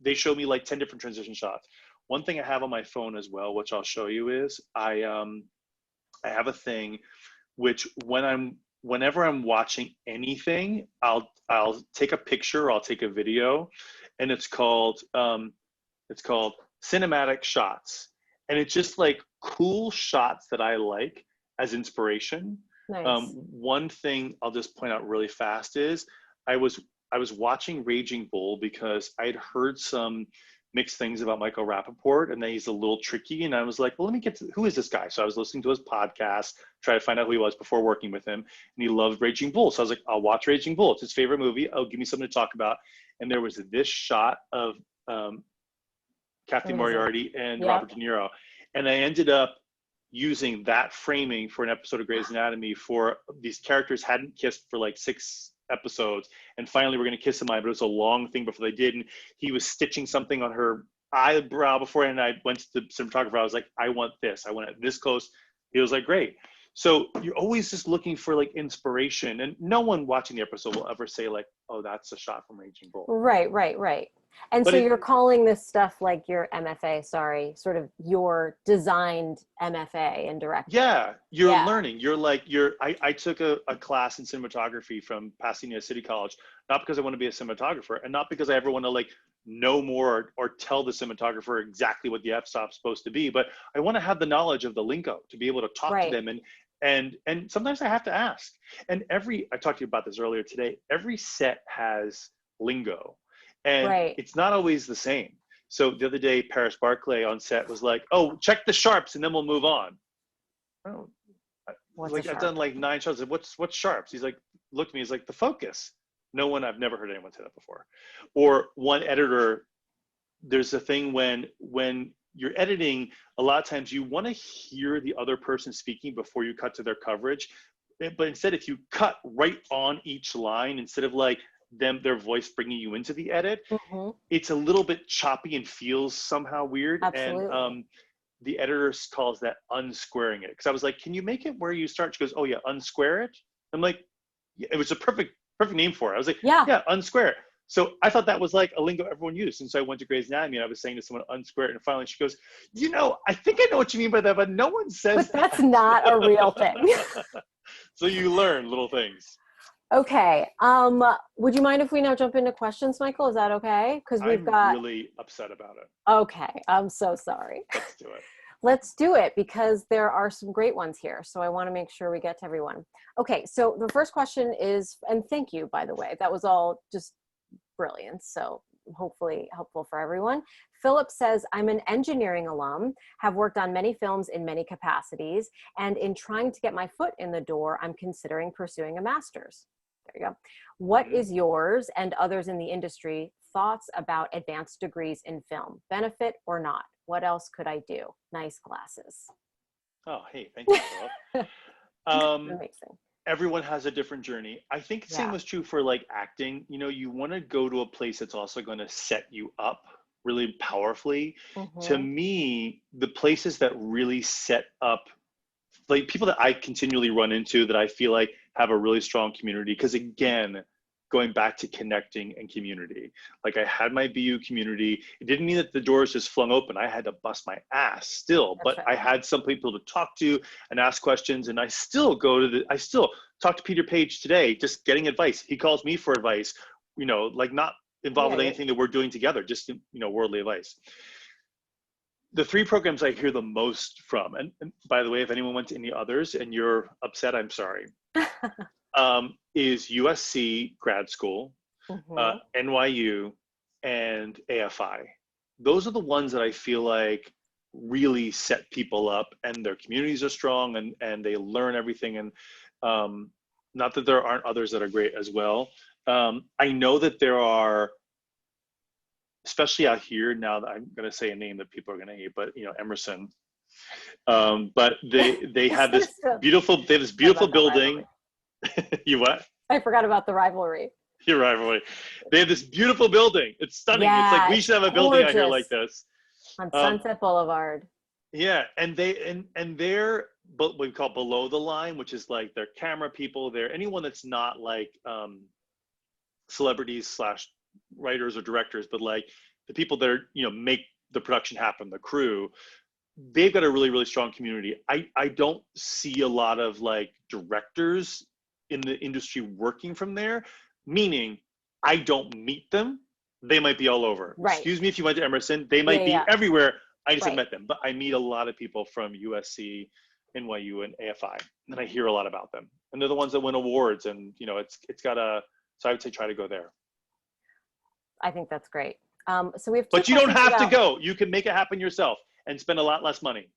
They showed me like 10 different transition shots. One thing I have on my phone as well, which I'll show you, is I have a thing which whenever I'm watching anything, I'll take a picture, or I'll take a video, and it's called cinematic shots. And it's just like cool shots that I like as inspiration. Nice. One thing I'll just point out really fast is I was I was watching Raging Bull because I'd heard some mixed things about Michael Rappaport and that he's a little tricky. And I was like, well, let me get to, who is this guy? So I was listening to his podcast, try to find out who he was before working with him. And he loved Raging Bull. So I was like, I'll watch Raging Bull. It's his favorite movie. Oh, give me something to talk about. And there was this shot of Kathy Moriarty and Robert De Niro. And I ended up using that framing for an episode of Grey's Anatomy for these characters hadn't kissed for like 6 episodes, and finally we're going to kiss him, but it was a long thing before they did, and he was stitching something on her eyebrow before, and I went to the cinematographer. I was like, I want this. I want it this close. He was like, great. So you're always just looking for like inspiration, and no one watching the episode will ever say like, oh, that's a shot from Raging Bull. Right. And but so you're calling this stuff like your MFA, sort of your designed MFA in directing. Yeah, you're learning. I took a class in cinematography from Pasadena City College, not because I want to be a cinematographer and not because I ever want to like know more or tell the cinematographer exactly what the f-stop's supposed to be, but I want to have the knowledge of the lingo to be able to talk to them, and sometimes I have to ask. And I talked to you about this earlier today, every set has lingo. And it's not always the same. So the other day, Paris Barclay on set was like, oh, check the sharps and then we'll move on. Oh, I've done like 9 shots. What's sharps? He's like, look at me. He's like, the focus. I've never heard anyone say that before. Or one editor, there's a thing when you're editing, a lot of times you want to hear the other person speaking before you cut to their coverage. But instead, if you cut right on each line, instead of like, their voice bringing you into the edit, it's a little bit choppy and feels somehow weird. Absolutely. And the editor calls that unsquaring it, because I was like, can you make it where you start? She goes, oh yeah, unsquare it. I'm like, yeah, it was a perfect name for it. I was like, yeah, unsquare it. So I thought that was like a lingo everyone used. And so I went to Grey's Anatomy and I was saying to someone, unsquare it. And finally she goes, I think I know what you mean by that, but no one says but that's not a real thing. So you learn little things. Okay. Would you mind if we now jump into questions, Michael? Is that okay? Because I'm really upset about it. Okay. I'm so sorry. Let's do it. Let's do it, because there are some great ones here. So I want to make sure we get to everyone. Okay. So the first question is, and thank you, by the way, that was all just brilliant. So hopefully helpful for everyone. Philip says, I'm an engineering alum, have worked on many films in many capacities, and in trying to get my foot in the door, I'm considering pursuing a master's. There you go. What is yours and others in the industry thoughts about advanced degrees in film? Benefit or not? What else could I do? Nice glasses. Oh, hey, thank you, Philip. Amazing. Everyone has a different journey. I think the same was true for like acting. You want to go to a place that's also going to set you up really powerfully. To me, the places that really set up, like people that I continually run into that I feel like have a really strong community, because again, going back to connecting and community, like I had my BU community. It didn't mean that the doors just flung open. I had to bust my ass still, but I had some people to talk to and ask questions. And I still talk to Peter Paige today, just getting advice. He calls me for advice, like not involved with anything that we're doing together, just, worldly advice. The 3 programs I hear the most from, and by the way, if anyone went to any others and you're upset, I'm sorry, is USC grad school, NYU, and AFI. Those are the ones that I feel like really set people up, and their communities are strong, and they learn everything. And not that there aren't others that are great as well. I know that there are, especially out here, now that I'm going to say a name that people are going to hate, but Emerson. But they have this beautiful building. You what? I forgot about the rivalry. Your rivalry. They have this beautiful building. It's stunning. Yeah, it's like we should have a building out here like this on Sunset Boulevard. Yeah, and they're what we call below the line, which is like their camera people. They're anyone that's not like celebrities / writers or directors, but like the people that are make the production happen, the crew. They've got a really, really strong community. I don't see a lot of like directors in the industry working from there, meaning I don't meet them. They might be all over. Right. Excuse me if you went to Emerson. They might be everywhere. I just haven't met them. But I meet a lot of people from USC, NYU, and AFI, and I hear a lot about them. And they're the ones that win awards. And it's got a. So I would say try to go there. I think that's great. So we have two But you don't questions have to about- go. You can make it happen yourself and spend a lot less money.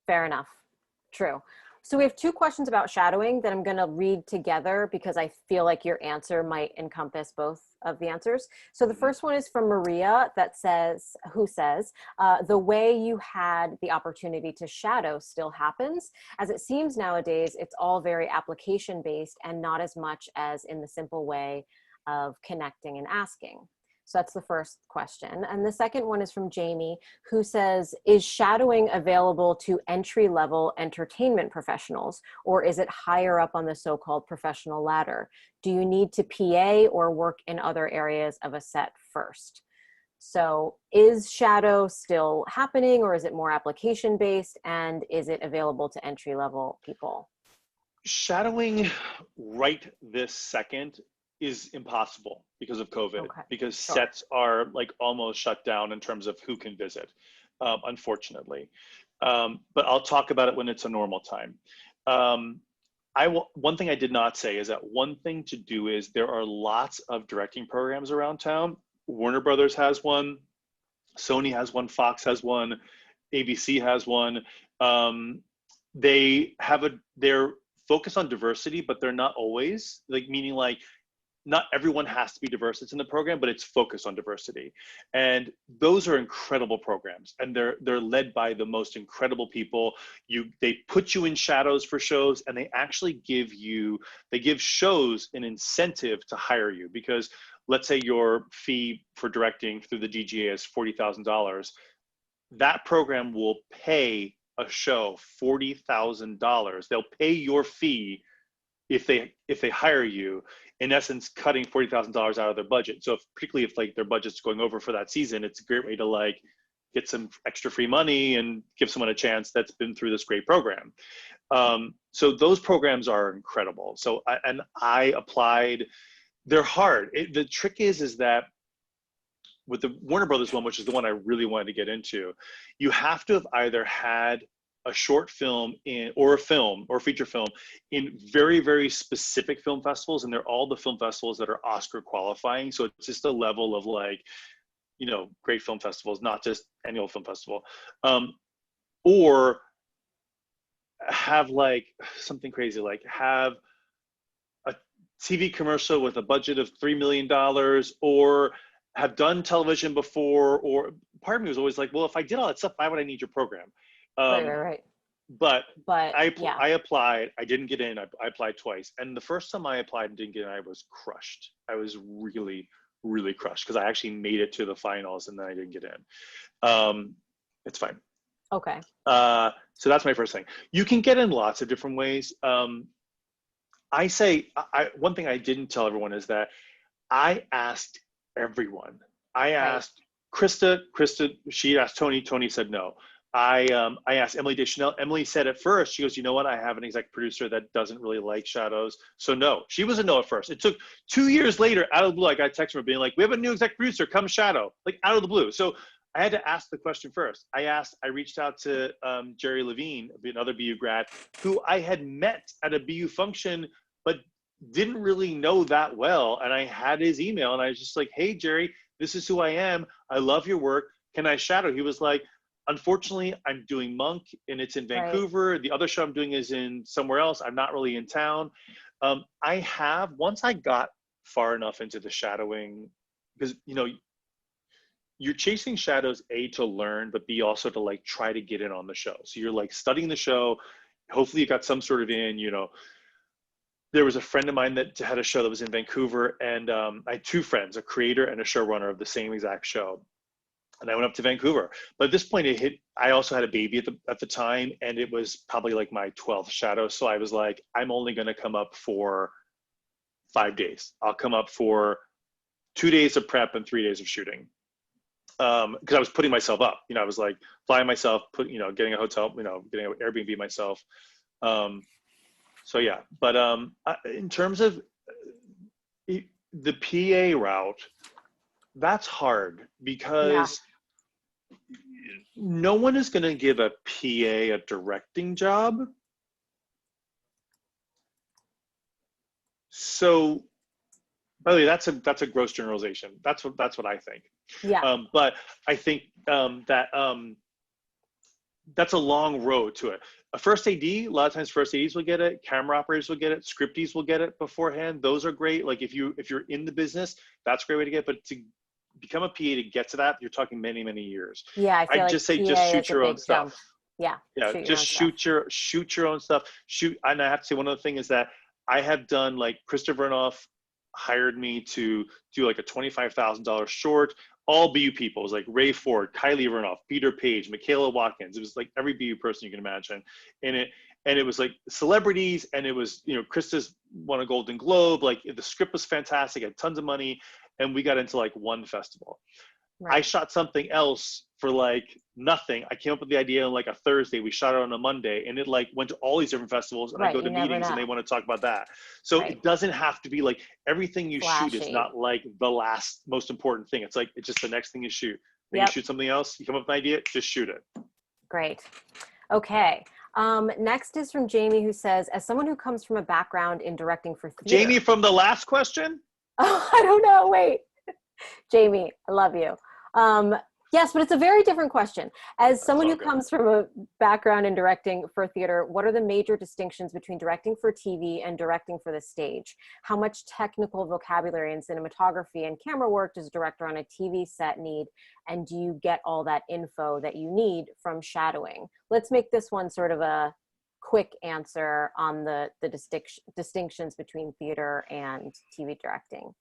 Fair enough. True. So we have two questions about shadowing that I'm going to read together because I feel like your answer might encompass both of the answers. So the first one is from Maria who says, the way you had the opportunity to shadow still happens, as it seems nowadays it's all very application based and not as much as in the simple way of connecting and asking. So that's the first question. And the second one is from Jamie, who says, is shadowing available to entry-level entertainment professionals, or is it higher up on the so-called professional ladder? Do you need to PA or work in other areas of a set first? So is shadow still happening, or is it more application-based, and is it available to entry-level people? Shadowing right this second is impossible because of COVID, because sets are like almost shut down in terms of who can visit, unfortunately. But I'll talk about it when it's a normal time. One thing I did not say is that one thing to do is there are lots of directing programs around town. Warner Brothers has one, Sony has one, Fox has one, ABC has one. They're focused on diversity, but they're not always, like, meaning like, not everyone has to be diverse that's in the program, but it's focused on diversity. And those are incredible programs, and they're led by the most incredible people. They put you in shadows for shows, and they actually give shows an incentive to hire you, because let's say your fee for directing through the DGA is $40,000. That program will pay a show $40,000. They'll pay your fee if they hire you, in essence, cutting $40,000 out of their budget. So particularly if like their budget's going over for that season, it's a great way to like get some extra free money and give someone a chance that's been through this great program. So those programs are incredible. So I applied. They're hard. The trick is that with the Warner Brothers one, which is the one I really wanted to get into, you have to have either had a short film or a film or feature film in very, very specific film festivals. And they're all the film festivals that are Oscar qualifying. So it's just a level of like, you know, great film festivals, not just annual film festival. Or have like something crazy, like have a TV commercial with a budget of $3 million, or have done television before. Or part of me was always like, well, if I did all that stuff, why would I need your program? Right. But I yeah. applied. I didn't get in. I applied twice. And the first time I applied and didn't get in, I was crushed. I was really, really crushed, because I actually made it to the finals and then I didn't get in. It's fine. Okay. So that's my first thing. You can get in lots of different ways. I say, one thing I didn't tell everyone is that I asked everyone. I asked Krista, she asked Tony said no. I asked Emily Deschanel. Emily said at first, she goes, you know what? I have an exec producer that doesn't really like shadows. So no, she was a no at first. It took 2 years later, out of the blue, I got a text from her being like, we have a new exec producer, come shadow, like out of the blue. So I had to ask the question first. I reached out to Jerry Levine, another BU grad, who I had met at a BU function, but didn't really know that well. And I had his email and I was just like, hey, Jerry, this is who I am. I love your work. Can I shadow? He was like, unfortunately, I'm doing Monk and it's in Vancouver. Right. The other show I'm doing is in somewhere else. I'm not really in town. Once I got far enough into the shadowing, because, you know, you're chasing shadows, A, to learn, but B, also to like try to get in on the show. So you're like studying the show. Hopefully you got some sort of in, you know. There was a friend of mine that had a show that was in Vancouver, and I had two friends, a creator and a showrunner of the same exact show. And I went up to Vancouver. But at this point, I also had a baby at the time, and it was probably like my 12th shadow. So I was like, I'm only going to come up for 5 days. I'll come up for 2 days of prep and 3 days of shooting. Because I was putting myself up. You know, I was like flying myself, getting a hotel, getting an Airbnb myself. So yeah, but in terms of the PA route, that's hard, because no one is going to give a PA a directing job. So By the way, that's a gross generalization. That's what I think. Yeah. But I think that's a long road to it. A first AD, a lot of times first ADs will get it, camera operators will get it, scripties will get it beforehand. Those are great. Like if you're in the business, that's a great way to get it. But to become a PA to get to that, you're talking many, many years. Yeah, I feel I'd like just say PA just shoot is a your own big jump. stuff. Yeah, Yeah, just shoot your own stuff. And I have to say one other thing is that I have done, like, Krista Vernoff hired me to do like a $25,000 short, all BU people. It was like Ray Ford, Kylie Vernoff, Peter Paige, Michaela Watkins. It was like every BU person you can imagine in it. And it was like celebrities, and it was, Krista's won a Golden Globe. Like the script was fantastic, had tons of money, and we got into like one festival. Right. I shot something else for like nothing. I came up with the idea on like a Thursday. We shot it on a Monday, and it like went to all these different festivals, and I go to meetings and they want to talk about that. So it doesn't have to be like everything you shoot is not like the last most important thing. It's like, it's just the next thing you shoot. Then you shoot something else, you come up with an idea, just shoot it. Great. Okay. Next is from Jamie, who says, as someone who comes from a background in directing for theater. Jamie from the last question? Oh, I don't know. Wait. Jamie, I love you. Yes, but it's a very different question. As someone who comes from a background in directing for theater, what are the major distinctions between directing for TV and directing for the stage? How much technical vocabulary and cinematography and camera work does a director on a TV set need? And do you get all that info that you need from shadowing? Let's make this one sort of a quick answer on the distinctions between theater and TV directing.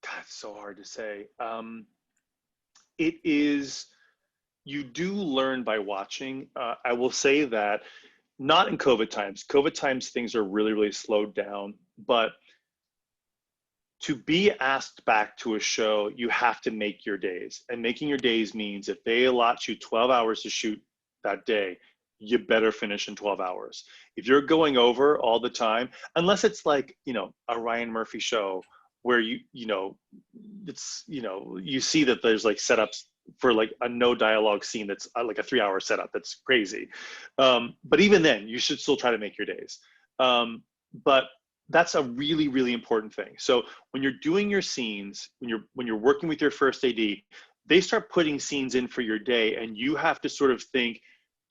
God, it's so hard to say. It is, you do learn by watching. I will say that not in COVID times. COVID times, things are really, really slowed down. But to be asked back to a show, you have to make your days. And making your days means if they allot you 12 hours to shoot that day, you better finish in 12 hours. If you're going over all the time, unless it's like, a Ryan Murphy show, where you see that there's like setups for like a no dialogue scene that's like a 3-hour setup. That's crazy. But even then, you should still try to make your days. But that's a really, really important thing. So when you're doing your scenes, when you're working with your first AD, they start putting scenes in for your day, and you have to sort of think,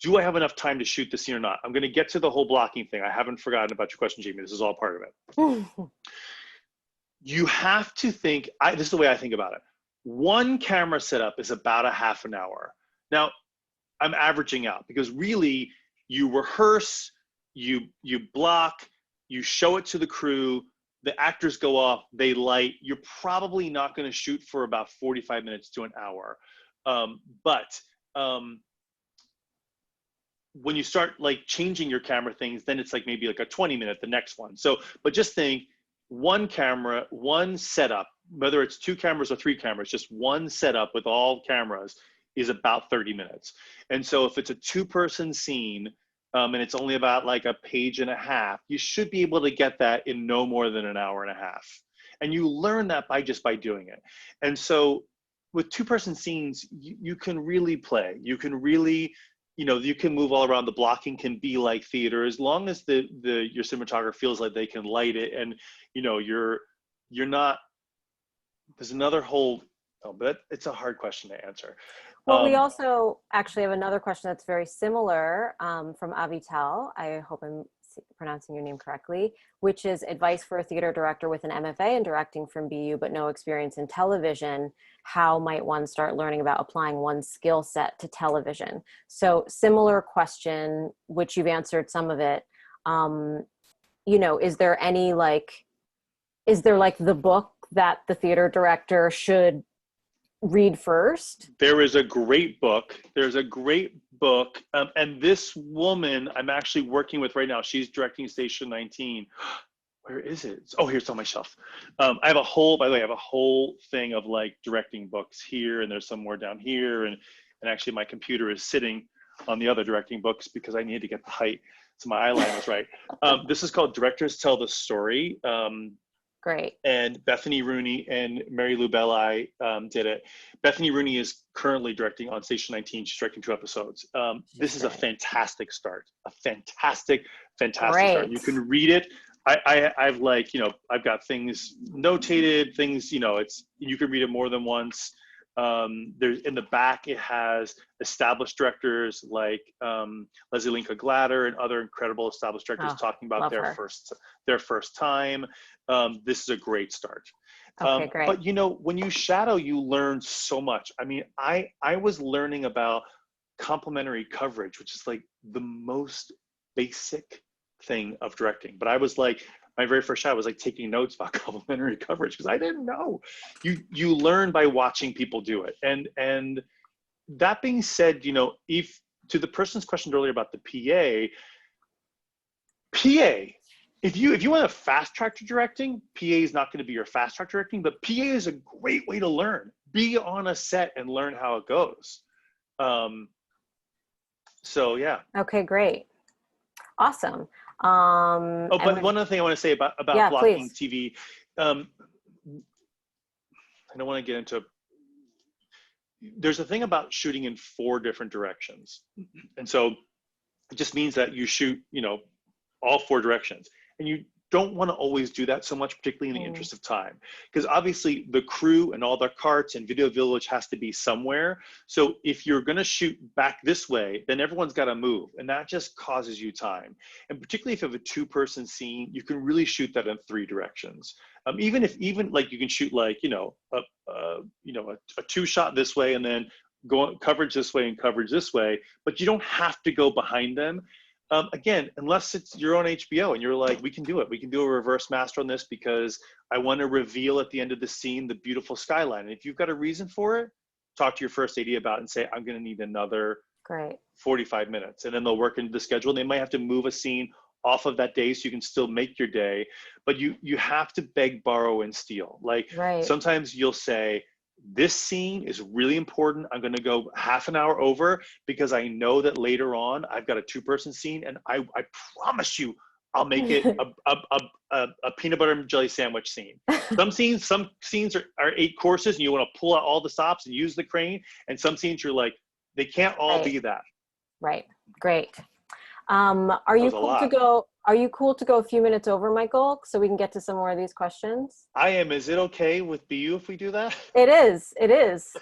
do I have enough time to shoot the scene or not? I'm going to get to the whole blocking thing. I haven't forgotten about your question, Jamie. This is all part of it. You have to think, this is the way I think about it. One camera setup is about a half an hour. Now, I'm averaging out because really you rehearse, you block, you show it to the crew, the actors go off, they light. You're probably not going to shoot for about 45 minutes to an hour. But when you start like changing your camera things, then it's like maybe like a 20-minute, the next one. So, but just think, one camera, one setup, whether it's 2 cameras or 3 cameras, just one setup with all cameras is about 30 minutes. And so if it's a 2-person scene and it's only about like a page and a half, you should be able to get that in no more than an hour and a half. And you learn that by doing it. And so with 2-person scenes, you can really play. You can really, you can move all around. The blocking can be like theater, as long as your cinematographer feels like they can light it, and you're not. There's another whole. Oh, but it's a hard question to answer. Well, we also actually have another question that's very similar from Avital. I hope I'm pronouncing your name correctly, which is advice for a theater director with an MFA in directing from BU but no experience in television. How might one start learning about applying one's skill set to television? So similar question, which you've answered some of it. Is there the book that the theater director should read first? There is a great book. There's a great book. And this woman I'm actually working with right now, she's directing Station 19. Where is it? Oh, here's on my shelf. I have a whole thing of like directing books here, and there's some more down here. And actually my computer is sitting on the other directing books because I need to get the height so my eye line is right. This is called Directors Tell the Story. Great. And Bethany Rooney and Mary Lou Belli did it. Bethany Rooney is currently directing on Station 19. She's directing 2 episodes. This is a fantastic start. A fantastic start. You can read it. I've like, I've got things notated, things, you can read it more than once. There's in the back, it has established directors like Leslie Linka Glatter and other incredible established directors talking about their first time. This is a great start. Okay, great. But when you shadow, you learn so much. I mean, I was learning about complementary coverage, which is like the most basic thing of directing. But I was like, my very first shot, I was like taking notes about complementary coverage because I didn't know. You learn by watching people do it. And that being said, if to the person's question earlier about the PA, if you want to fast track to directing, PA is not going to be your fast track directing, but PA is a great way to learn. Be on a set and learn how it goes. So yeah. Okay, great. Awesome. But one other thing I want to say about blocking please. TV, I don't want to get into, there's a thing about shooting in 4 different directions. And so it just means that you shoot, all 4 directions. And you don't want to always do that so much, particularly in the interest of time, because obviously the crew and all their carts and video village has to be somewhere. So if you're going to shoot back this way, then everyone's got to move, and that just causes you time. And particularly if you have a 2-person scene, you can really shoot that in 3 directions. Even like you can shoot like a 2-shot this way and then go coverage this way and coverage this way, but you don't have to go behind them. Again, unless you're on HBO and you're like, we can do it. We can do a reverse master on this because I want to reveal at the end of the scene the beautiful skyline. And if you've got a reason for it, talk to your first AD about it and say, I'm going to need another 45 minutes. And then they'll work into the schedule. And they might have to move a scene off of that day so you can still make your day. But you have to beg, borrow, and steal. Like sometimes you'll say, this scene is really important. I'm going to go half an hour over because I know that later on I've got a 2-person scene, and I promise you I'll make it a peanut butter and jelly sandwich scene. Some scenes are 8 courses and you want to pull out all the stops and use the crane, and some scenes you're like, they can't all be that. Right. Great. Are you cool to go a few minutes over, Michael, so we can get to some more of these questions? I am. Is it okay with BU if we do that? It is. It is.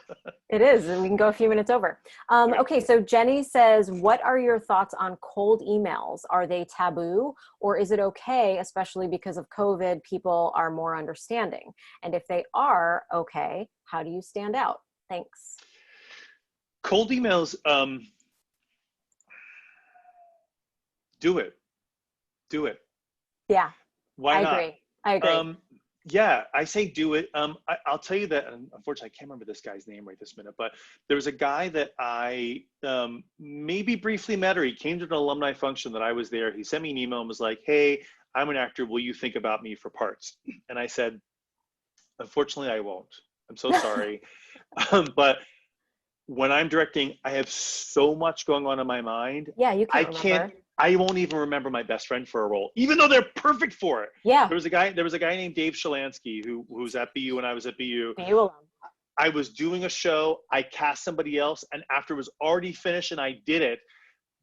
It is. And we can go a few minutes over. Okay. So Jenny says, what are your thoughts on cold emails? Are they taboo, or is it okay, especially because of COVID, people are more understanding? And if they are okay, how do you stand out? Thanks. Cold emails, do it. Yeah. Why not? I agree. Yeah, I say do it. I'll tell you that, unfortunately, I can't remember this guy's name right this minute, but there was a guy that I maybe briefly met, or he came to an alumni function that I was there. He sent me an email and was like, hey, I'm an actor. Will you think about me for parts? And I said, unfortunately, I won't. I'm so sorry. But when I'm directing, I have so much going on in my mind. Yeah, you can't remember. I won't even remember my best friend for a role, even though they're perfect for it. Yeah. There was a guy named Dave Shalansky who was at BU when I was at BU. BU alum. I was doing a show, I cast somebody else, and after it was already finished and I did it,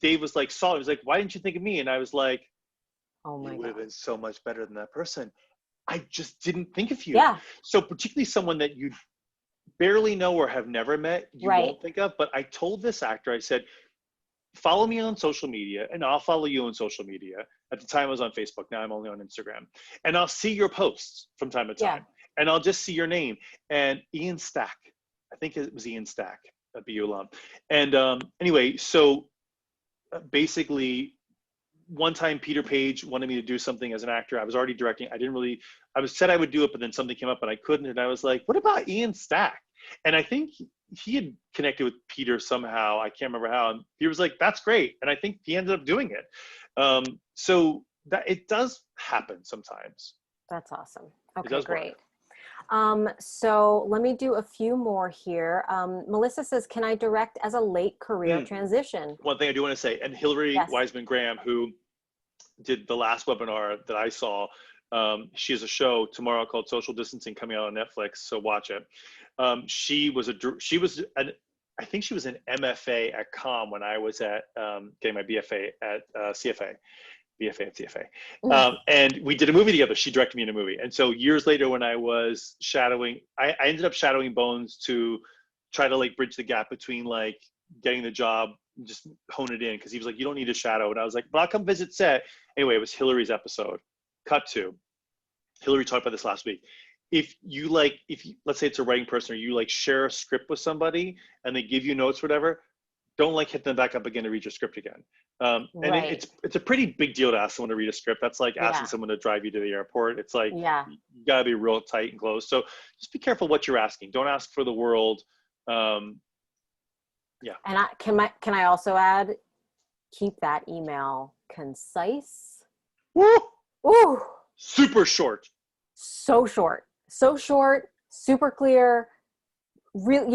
Dave was like, he was like, why didn't you think of me? And I was like, oh my God, you would have been so much better than that person. I just didn't think of you. Yeah. So particularly someone that you barely know or have never met, you won't think of. But I told this actor, I said, follow me on social media and I'll follow you on social media. At the time I was on Facebook, now I'm only on Instagram. And I'll see your posts from time to time. And I'll just see your name. And Ian Stack, I think it was Ian Stack, a BU alum. And anyway, so basically one time Peter Paige wanted me to do something as an actor. I was already directing. I said I would do it, but then something came up and I couldn't. And I was like, what about Ian Stack? And I think he had connected with Peter somehow. I can't remember how. And he was like, that's great. And I think he ended up doing it. So that it does happen sometimes. That's awesome. Okay, great. Work. So let me do a few more here. Melissa says, can I direct as a late career transition? One thing I do want to say, and Hillary Wiseman Graham, who did the last webinar that I saw, she has a show tomorrow called Social Distancing coming out on Netflix, so watch it. I think she was an MFA at COM when I was at getting my BFA at CFA. BFA and CFA. And we did a movie together. She directed me in a movie. And so years later, when I was shadowing, I ended up shadowing Bones to try to like bridge the gap between like getting the job, just hone it in. Cause he was like, you don't need a shadow. And I was like, but I'll come visit set. Anyway, it was Hillary's episode. Cut to. Hillary talked about this last week. If you let's say it's a writing person, or you like share a script with somebody and they give you notes, whatever, don't like hit them back up again to read your script again. And it's a pretty big deal to ask someone to read a script. That's like asking someone to drive you to the airport. It's like, you gotta be real tight and close. So just be careful what you're asking. Don't ask for the world. And can I also add, keep that email concise. Woo! Ooh. Super short. So short, super clear, real,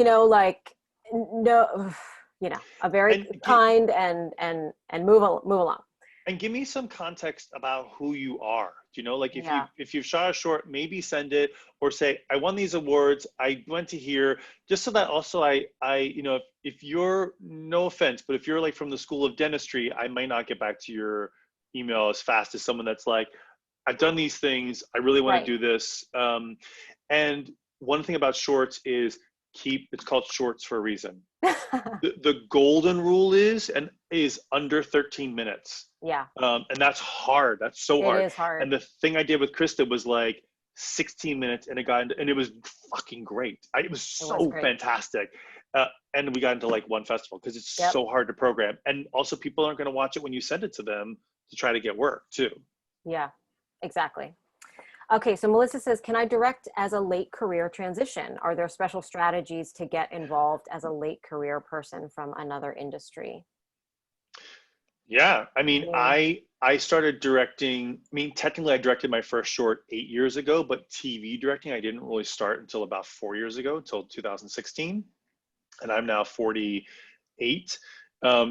a very kind and move along. And give me some context about who you are. Like if you've shot a short, maybe send it, or say, I won these awards, I went to here, just so that also if you're, no offense, but if you're like from the School of Dentistry, I might not get back to your email as fast as someone that's like, I've done these things, I really want to do this. And one thing about shorts is it's called shorts for a reason. The golden rule is under 13 minutes. Yeah. And that's hard. That's so hard. It is hard. And the thing I did with Krista was like 16 minutes, and it was fucking great. It was so fantastic. And we got into like one festival because it's so hard to program. And also people aren't going to watch it when you send it to them to try to get work too. Yeah, exactly. Okay, so Melissa says, can I direct as a late career transition? Are there special strategies to get involved as a late career person from another industry? Yeah, I mean, I started directing, technically I directed my first short 8 years ago, but TV directing, I didn't really start until about 4 years ago, until 2016. And I'm now 48.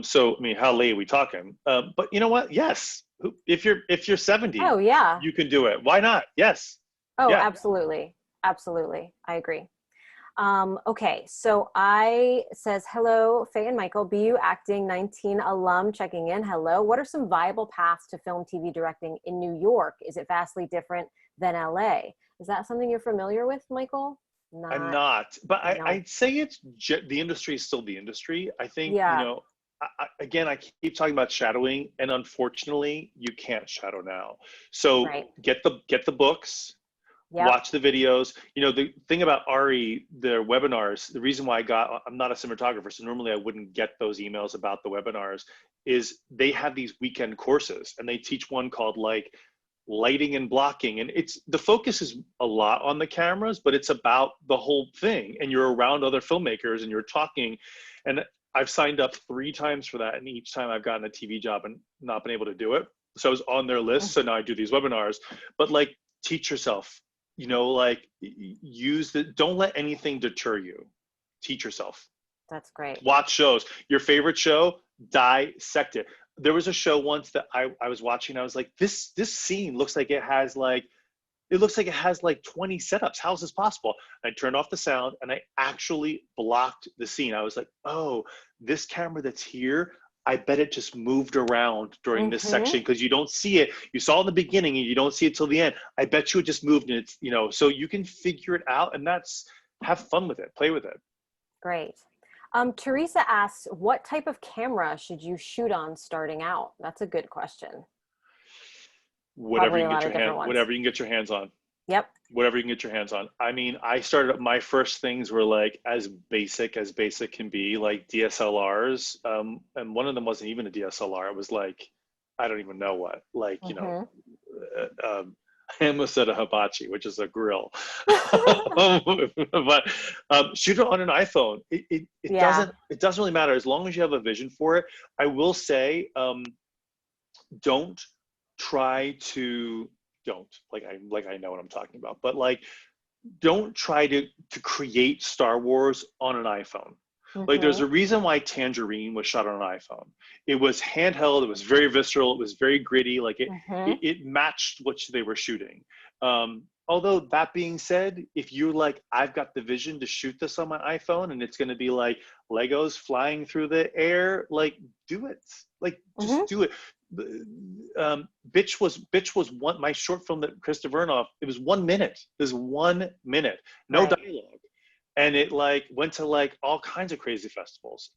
So, how late are we talking? But you know what? Yes. If you're 70, you can do it. Why not? Yes. Oh, yeah. Absolutely. Absolutely. I agree. Okay. So says, hello, Fay and Michael, BU Acting 19 alum checking in. Hello. What are some viable paths to film TV directing in New York? Is it vastly different than LA? Is that something you're familiar with, Michael? I'm not, but I'd say the industry is still the industry. I think, I keep talking about shadowing, and unfortunately you can't shadow now. So get the books, watch the videos. The thing about RE, their webinars, the reason why I'm not a cinematographer, so normally I wouldn't get those emails about the webinars, is they have these weekend courses, and they teach one called like lighting and blocking, and the focus is a lot on the cameras, but it's about the whole thing, and you're around other filmmakers and you're talking. And I've signed up 3 times for that, and each time I've gotten a TV job and not been able to do it. So I was on their list, so now I do these webinars. But like, teach yourself, don't let anything deter you. Teach yourself. That's great. Watch shows. Your favorite show, dissect it. There was a show once that I was watching, I was like, this scene looks like it has like 20 setups. How is this possible? I turned off the sound and I actually blocked the scene. I was like, oh, this camera that's here, I bet it just moved around during this section, because you don't see it. You saw in the beginning and you don't see it till the end. I bet you it just moved, and it's, so you can figure it out, and have fun with it, play with it. Great. Teresa asks, what type of camera should you shoot on starting out? That's a good question. Whatever you can get your hands on. Yep. Whatever you can get your hands on. I started, my first things were like as basic can be, like DSLRs. And one of them wasn't even a DSLR. It was like, I don't even know what, like, I almost said a hibachi, which is a grill. But shoot it on an iPhone. It doesn't really matter as long as you have a vision for it. I will say, don't try to I know what I'm talking about, but like, don't try to create Star Wars on an iPhone. Like, there's a reason why Tangerine was shot on an iPhone. It was handheld. It was very visceral. It was very gritty. Like it matched what they were shooting. although that being said, if you're like, I've got the vision to shoot this on my iPhone and it's going to be like Legos flying through the air, like do it, like just do it. Bitch was one, my short film that Krista Vernoff, it was 1 minute. It was 1 minute, no dialogue. And it like went to like all kinds of crazy festivals.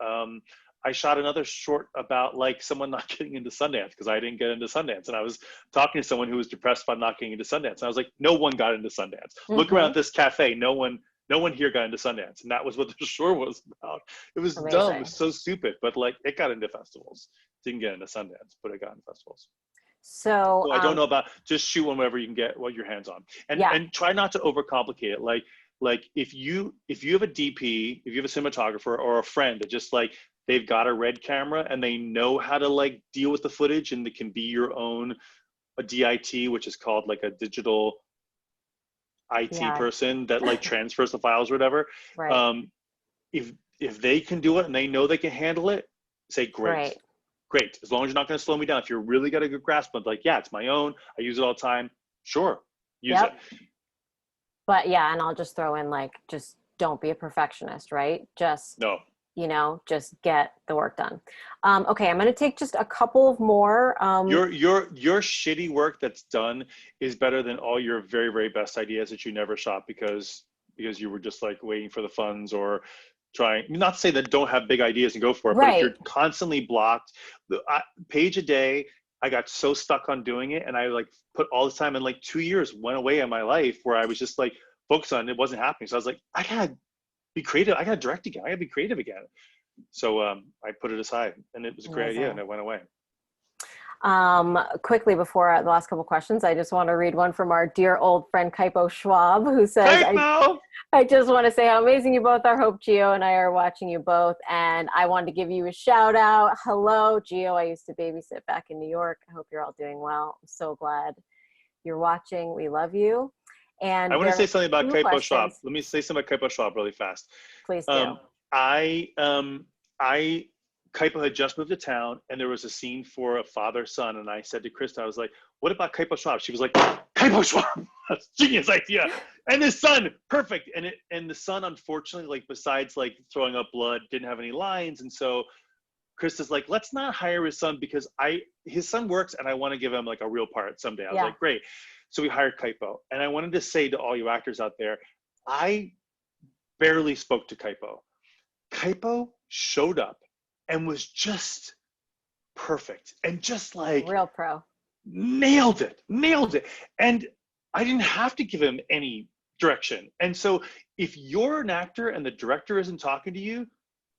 I shot another short about like someone not getting into Sundance because I didn't get into Sundance. And I was talking to someone who was depressed about not getting into Sundance. And I was like, no one got into Sundance. Look around this cafe. No one here got into Sundance. And that was what the short was about. It was dumb. It was so stupid. But like it got into festivals. Didn't get into Sundance, but it got into festivals. So I don't know about, just shoot on whatever you can get what your hands on. And try not to overcomplicate it. Like if you have a DP, if you have a cinematographer or a friend that just like, they've got a red camera and they know how to like deal with the footage and it can be your own, a DIT, which is called like a digital IT person that like transfers the files or whatever. If they can do it and they know they can handle it, say great. Great. As long as you're not going to slow me down. If you're really got a good grasp of like, yeah, it's my own, I use it all the time. Sure. Use it. But yeah, and I'll just throw in like, just don't be a perfectionist, right? Just, you know, just get the work done. Okay, I'm going to take just a couple of more. Your shitty work that's done is better than all your very, very best ideas that you never shot because you were just like waiting for the funds or trying, not to say that don't have big ideas and go for it, but if you're constantly blocked, page a day, I got so stuck on doing it and I like put all this time and like 2 years went away in my life where I was just like focused on it, it wasn't happening. So I was like, I gotta be creative. I gotta direct again. I gotta be creative again. So I put it aside and it was a great idea and it went away. Quickly before the last couple questions, I just want to read one from our dear old friend Kaipo Schwab, who says, I just want to say how amazing you both are. Hope Gio and I are watching you both. And I wanted to give you a shout out. Hello, Gio. I used to babysit back in New York. I hope you're all doing well. I'm so glad you're watching. We love you. And I want to say something about Kaipo Schwab. Let me say something about Kaipo Schwab really fast. Please do. Kaipo had just moved to town and there was a scene for a father-son. And I said to Krista, I was like, what about Kaipo Schwab? She was like, Kaipo Schwab, that's a genius idea. And his son, perfect. And the son, unfortunately, like besides like throwing up blood, didn't have any lines. And so Krista's like, let's not hire his son because his son works and I want to give him like a real part someday. I was like, great. So we hired Kaipo. And I wanted to say to all you actors out there, I barely spoke to Kaipo. Kaipo showed up and was just perfect and just like real pro. Nailed it. And I didn't have to give him any direction. And so if you're an actor and the director isn't talking to you,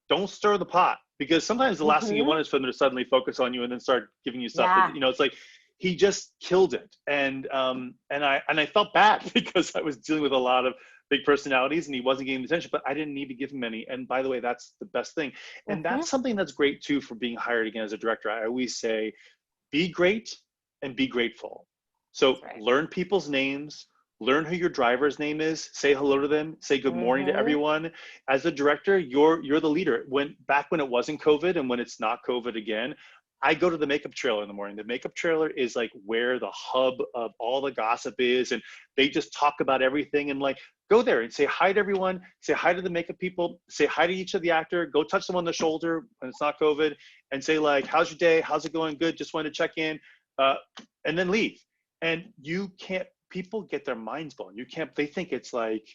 don't stir the pot because sometimes the last thing you want is for them to suddenly focus on you and then start giving you stuff that, you know, it's like he just killed it. And I felt bad because I was dealing with a lot of big personalities and he wasn't getting the attention, but I didn't need to give him any. And by the way, that's the best thing. And that's something that's great too for being hired again as a director. I always say, be great and be grateful. So learn people's names, learn who your driver's name is, say hello to them, say good morning to everyone. As a director, you're the leader. Back when it wasn't COVID and when it's not COVID again, I go to the makeup trailer in the morning. The makeup trailer is like where the hub of all the gossip is. And they just talk about everything and like, go there and say hi to everyone, say hi to the makeup people, say hi to each of the actor, go touch them on the shoulder when it's not COVID and say like, how's your day? How's it going? Good. Just wanted to check in and then leave. And people get their minds blown. They think it's like,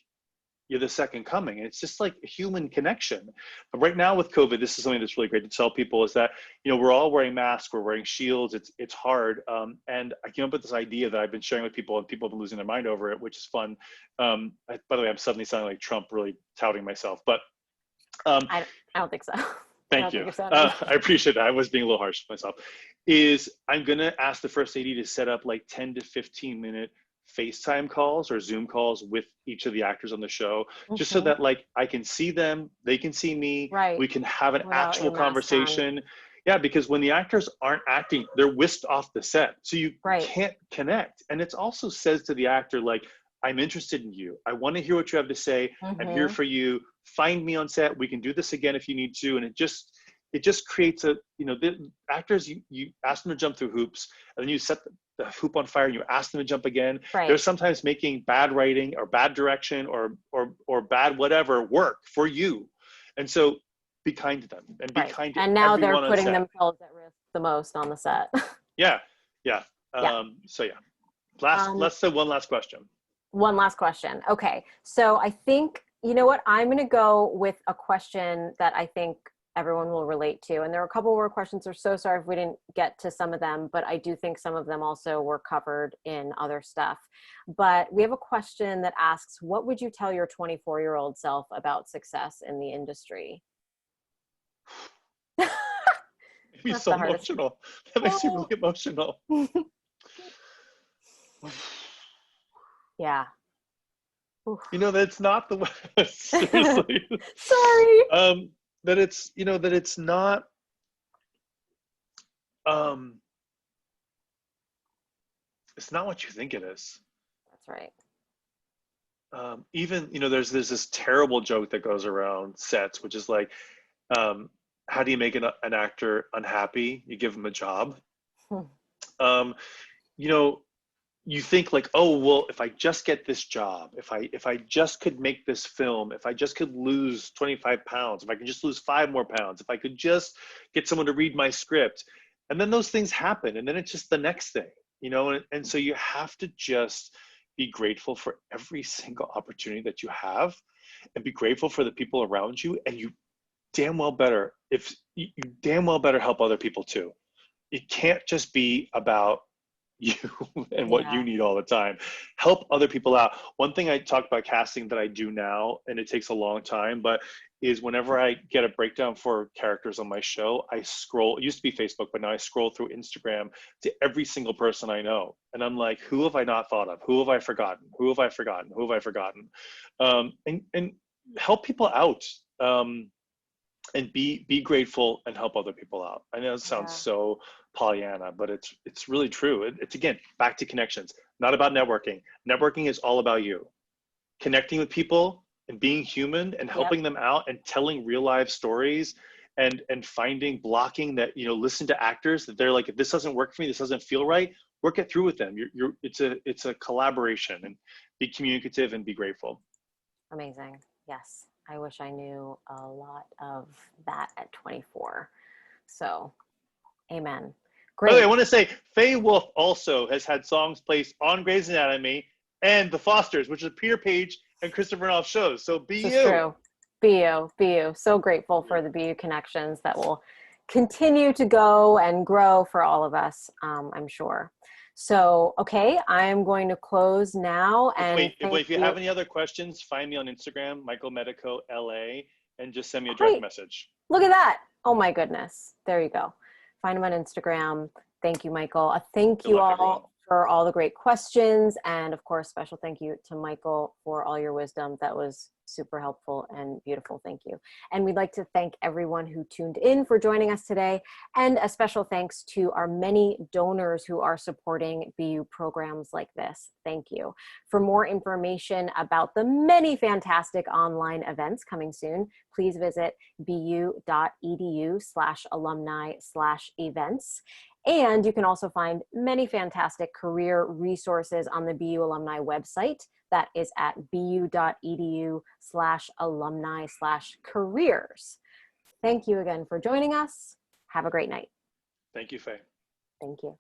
you're the second coming. And it's just like a human connection. But right now with COVID, this is something that's really great to tell people is that, you know, we're all wearing masks, we're wearing shields. It's hard. And I came up with this idea that I've been sharing with people and people have been losing their mind over it, which is fun. By the way, I'm suddenly sounding like Trump, really touting myself, but I don't think so. Thank you. I appreciate that. I was being a little harsh with myself. I'm going to ask the first AD to set up like 10 to 15 minute FaceTime calls or Zoom calls with each of the actors on the show, just so that like I can see them, they can see me, we can have an actual conversation. Yeah, because when the actors aren't acting, they're whisked off the set. So you can't connect. And it also says to the actor, like, I'm interested in you. I want to hear what you have to say. I'm here for you. Find me on set. We can do this again if you need to. And it just creates a, the actors, you ask them to jump through hoops, and then you set the hoop on fire and you ask them to jump again. Right. They're sometimes making bad writing or bad direction or bad whatever work for you. And so be kind to them and be kind to and now they're everyone on putting set. themselves at risk the most on the set. Yeah. So yeah. Let's say one last question. One last question. Okay. So I think, you know what, I'm going to go with a question that I think everyone will relate to. And there are a couple more questions. I'm so sorry if we didn't get to some of them, but I do think some of them also were covered in other stuff. But we have a question that asks, what would you tell your 24-year-old self about success in the industry? It makes me so emotional. That makes me really emotional. Yeah. That's not the way. Seriously. Sorry. That it's, that it's not, it's not what you think it is. That's right. Even, there's this terrible joke that goes around sets, which is like, how do you make an actor unhappy? You give them a job. You think like, oh, well, if I just get this job, if I just could make this film, if I just could lose 25 pounds, if I could just lose 5 more pounds, if I could just get someone to read my script, and then those things happen, and then it's just the next thing, and so you have to just be grateful for every single opportunity that you have, and be grateful for the people around you, and you damn well better help other people too. It can't just be about you and what you need all the time. Help other people out. One thing I talk about casting that I do now, and it takes a long time, but is whenever I get a breakdown for characters on my show, I scroll, it used to be Facebook, but now I scroll through Instagram to every single person I know. And I'm like, who have I not thought of? Who have I forgotten? Who have I forgotten? Who have I forgotten? And help people out. And be grateful and help other people out. I know it sounds so Pollyanna, but it's really true. It's again, back to connections, not about networking. Networking is all about you. Connecting with people and being human and helping them out and telling real life stories and blocking that, listen to actors that they're like, if this doesn't work for me, this doesn't feel right, work it through with them. It's a collaboration, and be communicative and be grateful. Amazing. Yes. I wish I knew a lot of that at 24. So, amen. Great. By the way, I want to say Fay Wolf also has had songs placed on Grey's Anatomy and The Fosters, which is Peter Paige and Krista Vernoff shows. So be this you. Is true. Be you. So grateful for the BU connections that will continue to go and grow for all of us, I'm sure. So, okay, I'm going to close now. And if you have any other questions, find me on Instagram, Michael Medico LA, and just send me a direct message. Look at that. Oh my goodness. There you go. Find him on Instagram. Thank you, Michael. Thank you all for all the great questions. And of course, special thank you to Michael for all your wisdom. That was super helpful and beautiful. Thank you. And we'd like to thank everyone who tuned in for joining us today. And a special thanks to our many donors who are supporting BU programs like this. Thank you. For more information about the many fantastic online events coming soon, please visit bu.edu/alumni/events. And you can also find many fantastic career resources on the BU alumni website. That is at bu.edu/alumni/careers. Thank you again for joining us. Have a great night. Thank you, Faye. Thank you.